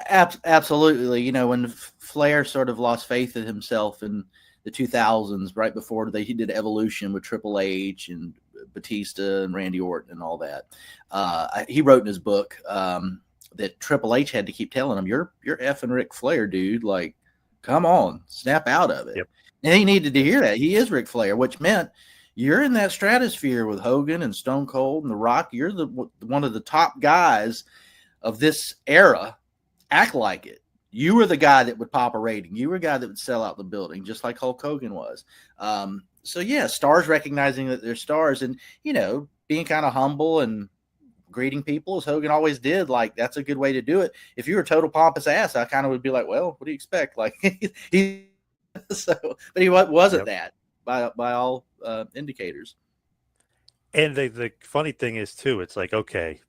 Absolutely. When Flair sort of lost faith in himself in the 2000s, right before he did Evolution with Triple H and Batista and Randy Orton and all that, he wrote in his book that Triple H had to keep telling him, "You're effing Ric Flair, dude. Like, come on, snap out of it." Yep. And he needed to hear that. He is Ric Flair, which meant you're in that stratosphere with Hogan and Stone Cold and The Rock. You're one of the top guys of this era. Act like it. You were the guy that would pop a rating. You were a guy that would sell out the building, just like Hulk Hogan was. So yeah, stars recognizing that they're stars and, being kind of humble and greeting people as Hogan always did. Like, that's a good way to do it. If you were a total pompous ass, I kind of would be like, well, what do you expect? Like but he wasn't that by all indicators. And the funny thing is too, it's like, okay,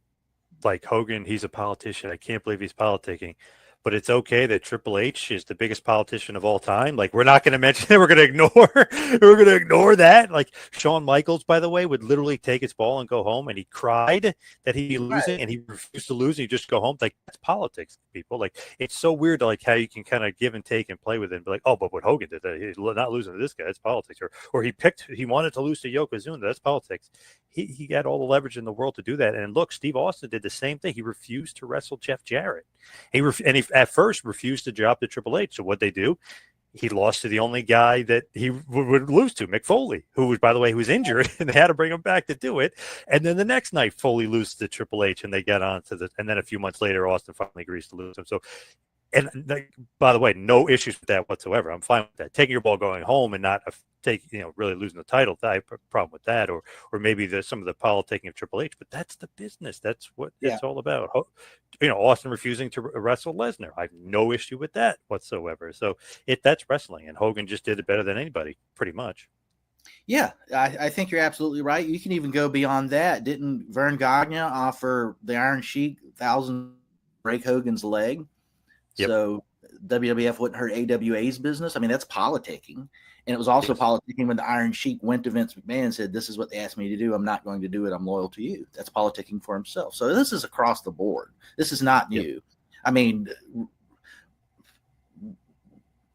like Hogan, he's a politician. I can't believe he's politicking. But it's okay that Triple H is the biggest politician of all time. Like, we're not going to mention that. We're going to ignore that. Like, Shawn Michaels, by the way, would literally take his ball and go home, and he cried that he'd be losing, and he refused to lose, and he'd just go home. Like, that's politics, people. Like, it's so weird, like, how you can kind of give and take and play with it and be like, oh, but what Hogan did, he's not losing to this guy, that's politics. Or he wanted to lose to Yokozuna, that's politics. He got all the leverage in the world to do that. And look, Steve Austin did the same thing. He refused to wrestle Jeff Jarrett. He at first refused to drop to Triple H. So what they do, he lost to the only guy that he would lose to, Mick Foley, who was, by the way, who was injured, and they had to bring him back to do it. And then the next night, Foley loses to Triple H, and they get on to and then a few months later, Austin finally agrees to lose him. So, and by the way, no issues with that whatsoever. I'm fine with that. Taking your ball, going home, and not really losing the title. I have a problem with that, or maybe there's some of the politicking of Triple H. But that's the business. That's what it's all about. Austin refusing to wrestle Lesnar. I have no issue with that whatsoever. So that's wrestling, and Hogan just did it better than anybody, pretty much. Yeah, I think you're absolutely right. You can even go beyond that. Didn't Vern Gagne offer the Iron Sheik 1,000 break Hogan's leg? Yep. So WWF wouldn't hurt AWA's business. I mean, that's politicking. And it was also politicking when the Iron Sheik went to Vince McMahon and said, this is what they asked me to do. I'm not going to do it. I'm loyal to you. That's politicking for himself. So this is across the board. This is not new. Yep. I mean,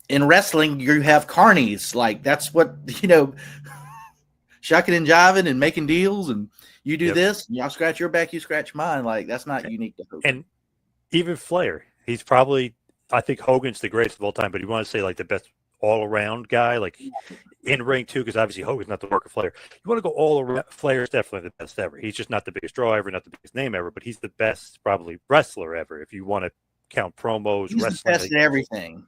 in wrestling, you have carnies. Like, that's what, shucking and jiving and making deals. And you do this, and I'll scratch your back, you scratch mine. Like, that's not unique to Hogan. And even Flair. He's probably, I think Hogan's the greatest of all time, but you want to say like the best all-around guy, like in ring too, because obviously Hogan's not the work of Flair. You want to go all around, Flair's definitely the best ever. He's just not the biggest draw ever, not the biggest name ever, but he's the best probably wrestler ever if you want to count promos, he's wrestling. The best at everything.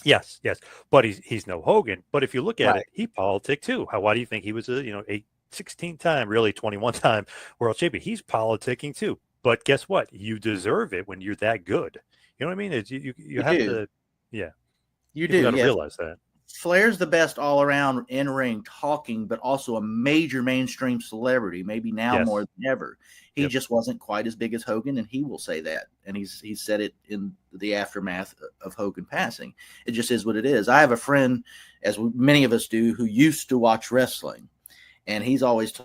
Yes, but he's no Hogan. But if you look at it, he politicked too. Why do you think he was a 16-time, really 21-time world champion? He's politicking too. But guess what? You deserve it when you're that good. You know what I mean? You have to, You do. Got to realize that. Flair's the best all-around in-ring talking, but also a major mainstream celebrity, maybe now more than ever. He just wasn't quite as big as Hogan, and he will say that. And he's said it in the aftermath of Hogan passing. It just is what it is. I have a friend, as many of us do, who used to watch wrestling, and he's always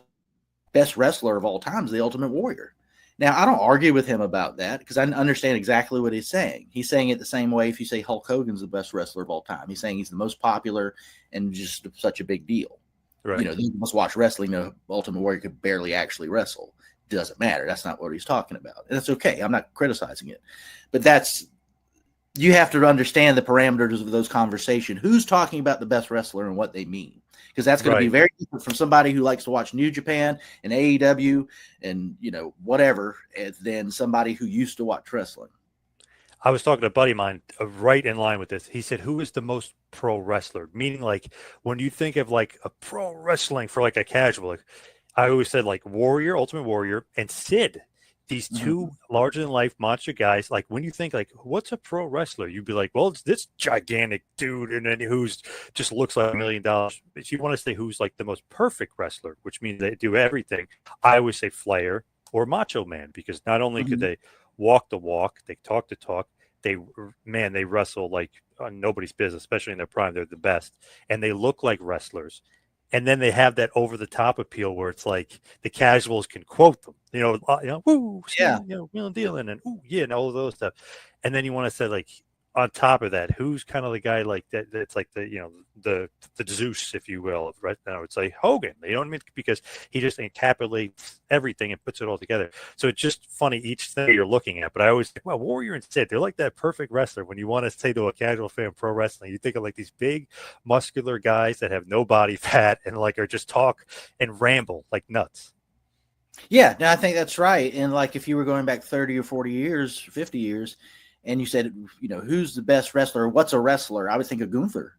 best wrestler of all time is the Ultimate Warrior. Now, I don't argue with him about that because I understand exactly what he's saying. He's saying it the same way if you say Hulk Hogan's the best wrestler of all time. He's saying he's the most popular and just such a big deal. Right. You must watch wrestling. Ultimate Warrior could barely actually wrestle. It doesn't matter. That's not what he's talking about. And that's okay. I'm not criticizing it. But you have to understand the parameters of those conversations. Who's talking about the best wrestler and what they mean? Because that's going to be very different from somebody who likes to watch New Japan and AEW and, whatever, than somebody who used to watch wrestling. I was talking to a buddy of mine right in line with this. He said, who is the most pro wrestler? Meaning, like, when you think of, like, a pro wrestling for, like, a casual, like, I always said, like, Warrior, Ultimate Warrior, and Sid. These two larger-than-life monster guys, like when you think, like, what's a pro wrestler? You'd be like, well, it's this gigantic dude and then who's just looks like $1 million. If you want to say who's like the most perfect wrestler, which means they do everything, I always say Flair or Macho Man, because not only could they walk the walk, they talk the talk, they wrestle like nobody's business, especially in their prime. They're the best, and they look like wrestlers. And then they have that over-the-top appeal where it's like the casuals can quote them, woo, wheeling dealing, and ooh, yeah, and all of those stuff. And then you want to say, like, on top of that, who's kind of the guy like that? That's like the Zeus, if you will, right now. It's like Hogan. You know what I mean? Because he just encapsulates everything and puts it all together. So it's just funny each thing you're looking at. But I always think, well, Warrior and Sid, they're like that perfect wrestler. When you want to say to a casual fan pro wrestling, you think of like these big, muscular guys that have no body fat and like are just talk and ramble like nuts. Yeah, no, I think that's right. And like if you were going back 30 or 40 years, 50 years, and you said, who's the best wrestler? What's a wrestler? I would think of Gunther.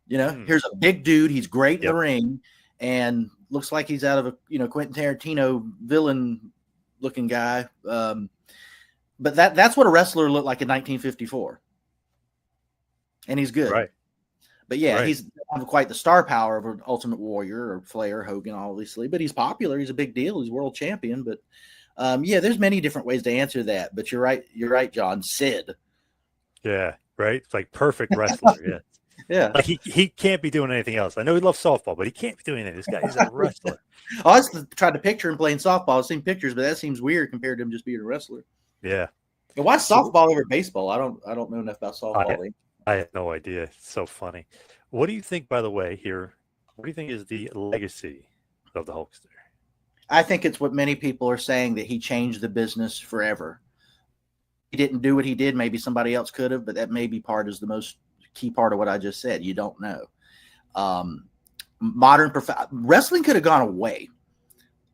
Here's a big dude. He's great in the ring and looks like he's out of a, Quentin Tarantino villain looking guy. But that's what a wrestler looked like in 1954. And he's good. Right. But he's not quite the star power of an Ultimate Warrior or Flair, Hogan, obviously, but he's popular. He's a big deal. He's world champion, but there's many different ways to answer that, but you're right, John. Sid. Yeah, right. It's like perfect wrestler. Yeah. Yeah. Like he can't be doing anything else. I know he loves softball, but he can't be doing anything. This guy is a wrestler. I was trying to picture him playing softball. I've seen pictures, but that seems weird compared to him just being a wrestler. Yeah. And why softball over baseball? I don't know enough about softball. I have no idea. It's so funny. What do you think, by the way, here? What do you think is the legacy of the Hulkster? I think it's what many people are saying, that he changed the business forever. He didn't do what he did. Maybe somebody else could have, but that may be part is the most key part of what I just said. You don't know. Wrestling could have gone away.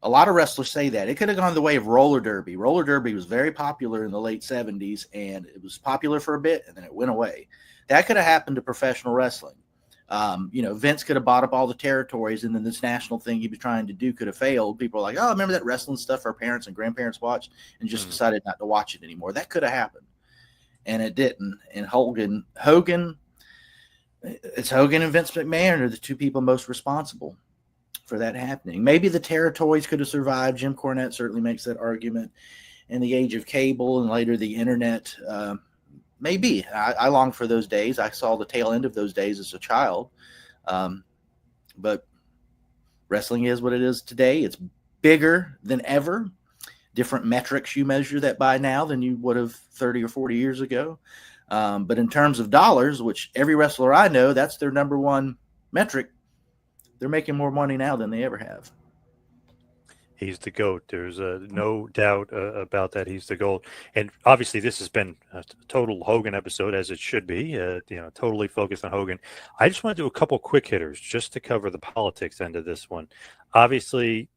A lot of wrestlers say that. It could have gone the way of roller derby. Roller derby was very popular in the late 70s, and it was popular for a bit, and then it went away. That could have happened to professional wrestling. Vince could have bought up all the territories, and then this national thing he was trying to do could have failed. People are like, oh, remember that wrestling stuff our parents and grandparents watched, and just decided not to watch it anymore. That could have happened, and it didn't. And Hogan, it's Hogan and Vince McMahon are the two people most responsible for that happening. Maybe the territories could have survived. Jim Cornette certainly makes that argument. In the age of cable and later the internet, maybe. I long for those days. I saw the tail end of those days as a child. But wrestling is what it is today. It's bigger than ever. Different metrics you measure that by now than you would have 30 or 40 years ago. But in terms of dollars, which every wrestler I know, that's their number one metric, they're making more money now than they ever have. He's the GOAT. There's no doubt about that. He's the GOAT. And obviously this has been a total Hogan episode, as it should be, totally focused on Hogan. I just want to do a couple quick hitters just to cover the politics end of this one. Obviously,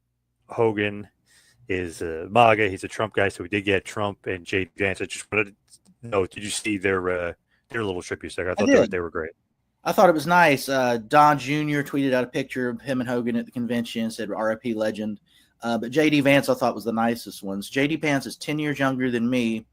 Hogan is MAGA. He's a Trump guy, so we did get Trump and J.D. Vance. I just wanted to know, did you see their little tribute there? I thought they were great. I thought it was nice. Don Jr. tweeted out a picture of him and Hogan at the convention, said RIP legend. But J.D. Vance I thought was the nicest ones. J.D. Vance is 10 years younger than me,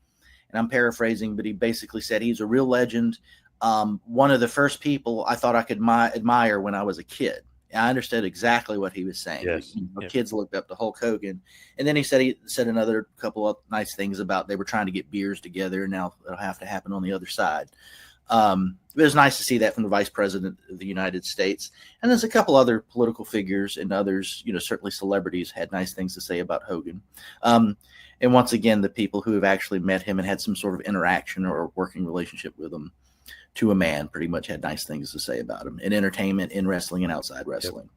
and I'm paraphrasing, but he basically said he's a real legend. One of the first people I thought I could admire when I was a kid. I understood exactly what he was saying. Yes. Kids looked up to Hulk Hogan. And then he said another couple of nice things about they were trying to get beers together. Now it'll have to happen on the other side. It was nice to see that from the Vice President of the United States. And there's a couple other political figures and others, certainly celebrities had nice things to say about Hogan. And once again, the people who have actually met him and had some sort of interaction or working relationship with him to a man pretty much had nice things to say about him in entertainment, in wrestling, and outside wrestling.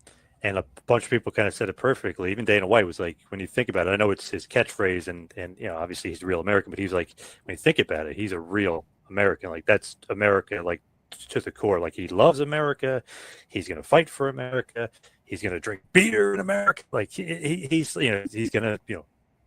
Yep. And a bunch of people kind of said it perfectly. Even Dana White was like, when you think about it, I know it's his catchphrase and obviously he's a real American, but he's like, when you think about it, he's a real American. Like, that's America, like, to the core. Like, he loves America. He's going to fight for America. He's going to drink beer in America. Like, he's he's going to,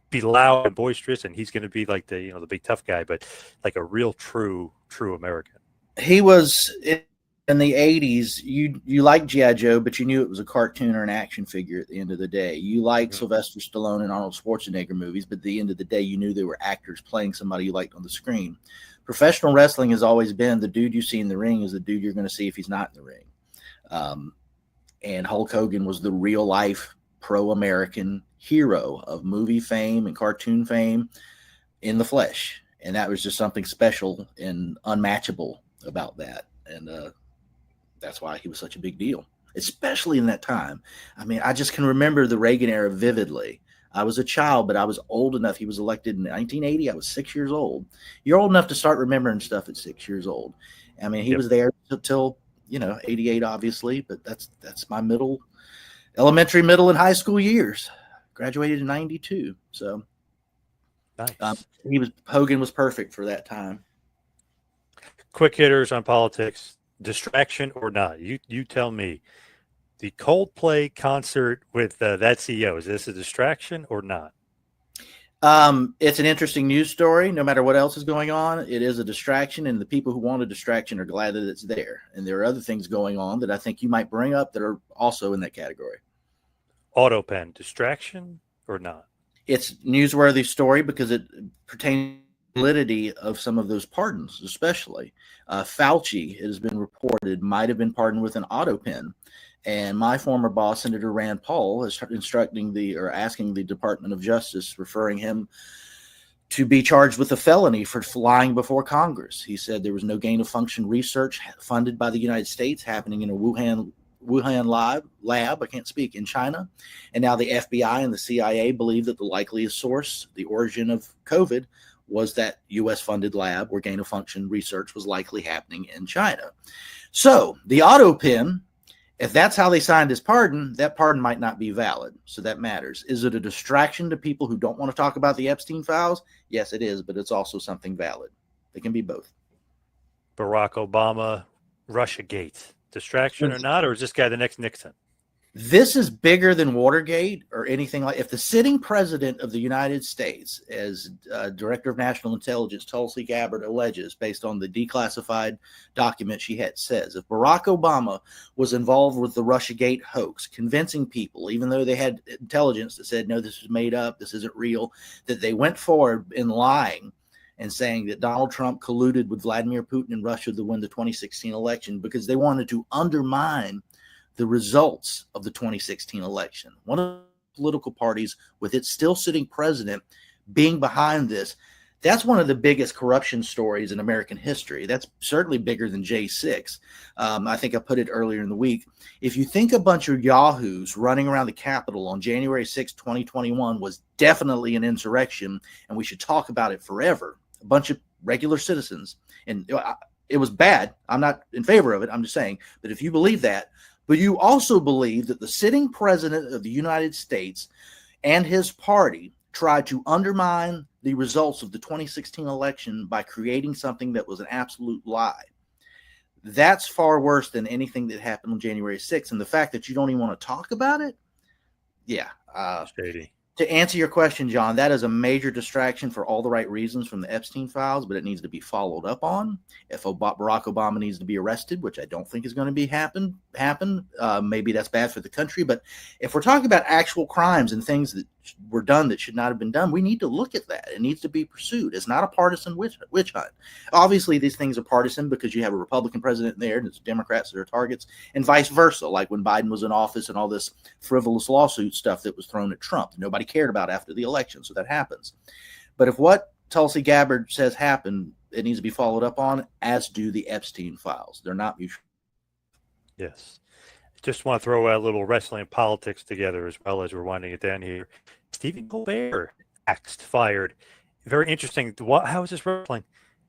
be loud and boisterous, and he's going to be like the, the big tough guy, but like a real true American. He was in the 80s. You liked G.I. Joe, but you knew it was a cartoon or an action figure at the end of the day. You liked Sylvester Stallone and Arnold Schwarzenegger movies, but at the end of the day, you knew they were actors playing somebody you liked on the screen. Professional wrestling has always been the dude you see in the ring is the dude you're going to see if he's not in the ring. And Hulk Hogan was the real life pro-American hero of movie fame and cartoon fame in the flesh. And that was just something special and unmatchable about that. And that's why he was such a big deal, especially in that time. I mean, I just can remember the Reagan era vividly. I was a child, but I was old enough. He was elected in 1980. I was 6 years old. You're old enough to start remembering stuff at 6 years old. I mean, he was there till 88, obviously, but that's my elementary, middle, and high school years. Graduated in 92. So nice. Hogan was perfect for that time. Quick hitters on politics, distraction or not? You tell me. The Coldplay concert with that CEO, is this a distraction or not? It's an interesting news story. No matter what else is going on, it is a distraction, and the people who want a distraction are glad that it's there. And there are other things going on that I think you might bring up that are also in that category. AutoPen, distraction or not? It's newsworthy story because it pertains to the validity of some of those pardons, especially. Fauci, it has been reported, might have been pardoned with an AutoPen. And my former boss, Senator Rand Paul, is asking the Department of Justice, referring him to be charged with a felony for lying before Congress. He said there was no gain of function research funded by the United States happening in a Wuhan lab, I can't speak, in China. And now the FBI and the CIA believe that the likeliest source, the origin of COVID, was that U.S.-funded lab where gain of function research was likely happening in China. So the AutoPen, if that's how they signed his pardon, that pardon might not be valid. So that matters. Is it a distraction to people who don't want to talk about the Epstein files? Yes, it is, but it's also something valid. It can be both. Barack Obama, Russia Gate. Distraction or not, or is this guy the next Nixon? This is bigger than Watergate or anything like. If the sitting president of the United States, as Director of National Intelligence Tulsi Gabbard alleges, based on the declassified document she had, says, if Barack Obama was involved with the Russiagate hoax, convincing people, even though they had intelligence that said, no, this is made up, this isn't real, that they went forward in lying and saying that Donald Trump colluded with Vladimir Putin in Russia to win the 2016 election because they wanted to undermine the results of the 2016 election. One of the political parties with its still sitting president being behind this, that's one of the biggest corruption stories in American history. That's certainly bigger than J6. I think I put it earlier in the week. If you think a bunch of yahoos running around the Capitol on January 6, 2021 was definitely an insurrection, and we should talk about it forever, a bunch of regular citizens, and it was bad. I'm not in favor of it. I'm just saying that if you believe that, but you also believe that the sitting president of the United States and his party tried to undermine the results of the 2016 election by creating something that was an absolute lie. That's far worse than anything that happened on January 6th. And the fact that you don't even want to talk about it, yeah. Shady. To answer your question, John, that is a major distraction for all the right reasons from the Epstein files, but it needs to be followed up on. If Barack Obama needs to be arrested, which I don't think is going to be happen, maybe that's bad for the country. But if we're talking about actual crimes and things that were done that should not have been done, we need to look at that. It needs to be pursued. It's not a partisan witch hunt. Obviously, these things are partisan because you have a Republican president there and it's Democrats that are targets, and vice versa, like when Biden was in office and all this frivolous lawsuit stuff that was thrown at Trump. Nobody cared about after the election, so that happens. But if what Tulsi Gabbard says happened, it needs to be followed up on, as do the Epstein files. They're not mutual. Yes. Just want to throw a little wrestling and politics together as well as we're winding it down here. Stephen Colbert axed, fired. Very interesting. How is this wrestling?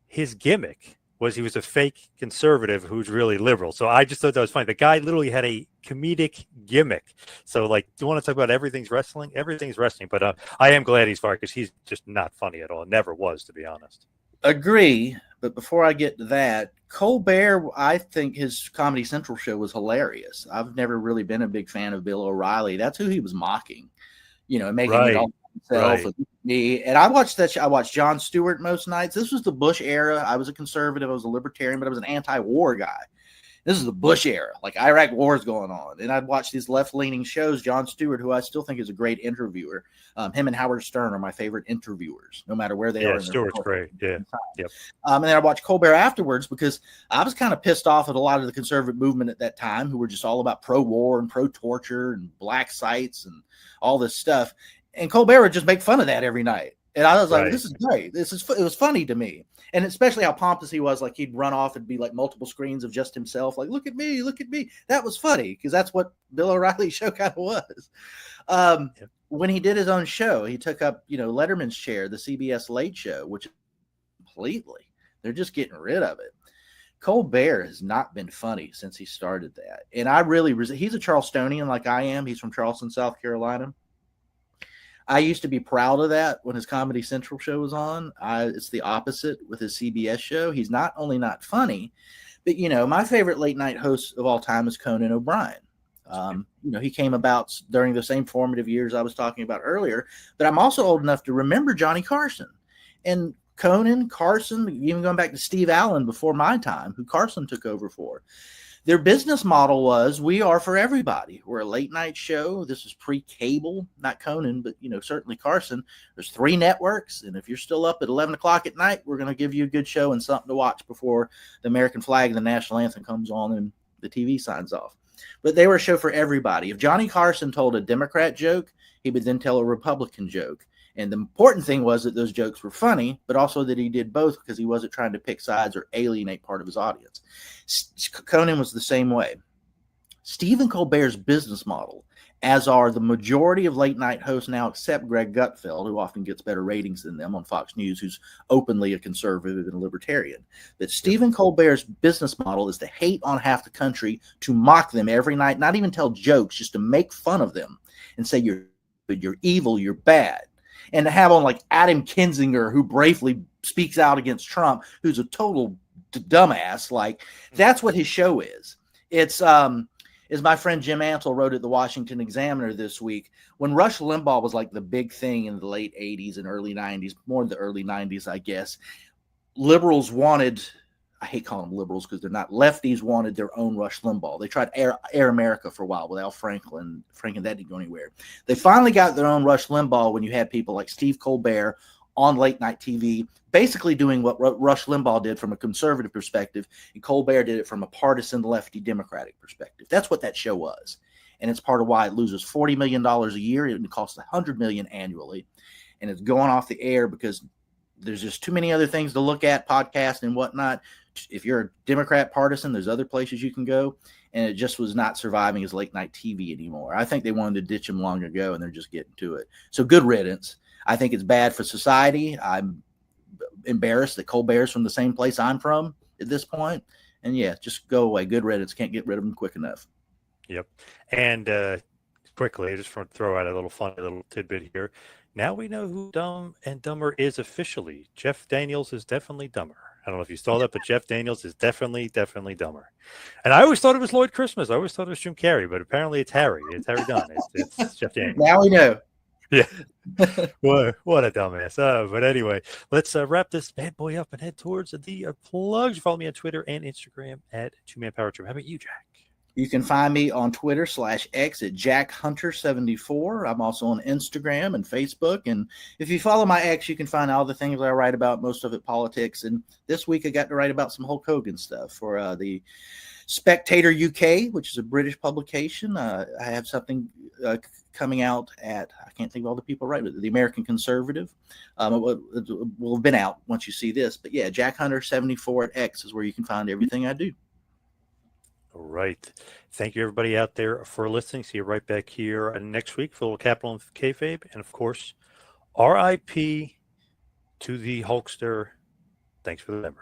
His gimmick was he was a fake conservative who's really liberal. So I just thought that was funny. The guy literally had a comedic gimmick. So, like, do you want to talk about everything's wrestling? Everything's wrestling. But I am glad he's fired because he's just not funny at all. Never was, to be honest. Agree. But before I get to that, Colbert, I think his Comedy Central show was hilarious. I've never really been a big fan of Bill O'Reilly. That's who he was mocking, and making it all himself with me. And I watched that show. I watched Jon Stewart most nights. This was the Bush era. I was a conservative. I was a libertarian, but I was an anti-war guy. This is the Bush era, like Iraq war is going on. And I'd watch these left-leaning shows. Jon Stewart, who I still think is a great interviewer, him and Howard Stern are my favorite interviewers, no matter where they are. Yeah, Stewart's great. Yeah. Yep. And then I watched Colbert afterwards because I was kind of pissed off at a lot of the conservative movement at that time, who were just all about pro-war and pro-torture and black sites and all this stuff. And Colbert would just make fun of that every night. And I was like, this is great. It was funny to me. And especially how pompous he was. Like, he'd run off and be like multiple screens of just himself. Like, look at me, look at me. That was funny because that's what Bill O'Reilly's show kind of was. When he did his own show, he took up, Letterman's chair, the CBS Late Show, which completely, they're just getting rid of it. Colbert has not been funny since he started that. And I really, he's a Charlestonian like I am. He's from Charleston, South Carolina. I used to be proud of that when his Comedy Central show was on. It's the opposite with his CBS show. He's not only not funny, but, my favorite late night host of all time is Conan O'Brien. He came about during the same formative years I was talking about earlier, but I'm also old enough to remember Johnny Carson. And Conan, Carson, even going back to Steve Allen before my time, who Carson took over for. Their business model was, we are for everybody. We're a late night show. This is pre-cable, not Conan, but, certainly Carson. There's 3 networks. And if you're still up at 11 o'clock at night, we're going to give you a good show and something to watch before the American flag and the national anthem comes on and the TV signs off. But they were a show for everybody. If Johnny Carson told a Democrat joke, he would then tell a Republican joke. And the important thing was that those jokes were funny, but also that he did both because he wasn't trying to pick sides or alienate part of his audience. Conan was the same way. Stephen Colbert's business model, as are the majority of late night hosts now, except Greg Gutfeld, who often gets better ratings than them on Fox News, who's openly a conservative and a libertarian. But Stephen Colbert's business model is to hate on half the country, to mock them every night, not even tell jokes, just to make fun of them and say, you're evil, you're bad. And to have on like Adam Kinzinger, who bravely speaks out against Trump, who's a total dumbass. Like that's what his show is. It's as my friend Jim Ansel wrote at the Washington Examiner this week, when Rush Limbaugh was like the big thing in the late 80s and early 90s, more in the early 90s, I guess, liberals wanted, I hate calling them liberals because they're not, lefties wanted their own Rush Limbaugh. They tried Air America for a while with Al Franklin. That didn't go anywhere. They finally got their own Rush Limbaugh when you had people like Steve Colbert on late night TV, basically doing what Rush Limbaugh did from a conservative perspective, and Colbert did it from a partisan lefty Democratic perspective. That's what that show was. And it's part of why it loses $40 million a year. It costs $100 million annually. And it's going off the air because there's just too many other things to look at, podcasts and whatnot. If you're a Democrat partisan, there's other places you can go. And it just was not surviving as late night TV anymore. I think they wanted to ditch him long ago, and they're just getting to it. So good riddance. I think it's bad for society. I'm embarrassed that Colbert's from the same place I'm from at this point. And yeah, just go away. Good riddance. Can't get rid of him quick enough. Yep. And quickly, I just want to throw out a little funny little tidbit here. Now we know who Dumb and Dumber is officially. Jeff Daniels is definitely dumber. I don't know if you saw that, but Jeff Daniels is definitely dumber. And I always thought it was Lloyd Christmas. I always thought it was Jim Carrey, but apparently it's Harry. It's Harry Dunn. It's Jeff Daniels. Now we know. Yeah. What a dumbass. But anyway, let's wrap this bad boy up and head towards the plugs. Follow me on Twitter and Instagram at 2Man Power Trip. How about you, Jack? You can find me on Twitter /X at JackHunter74. I'm also on Instagram and Facebook. And if you follow my X, you can find all the things I write about, most of it politics. And this week I got to write about some Hulk Hogan stuff for the Spectator UK, which is a British publication. I have something coming out at, I can't think of all the people right with it, the American Conservative. It will have been out once you see this. But yeah, JackHunter74 at X is where you can find everything I do. All right. Thank you, everybody out there, for listening. See you right back here next week for a little Capital and Kayfabe. And, of course, RIP to the Hulkster. Thanks for the memory.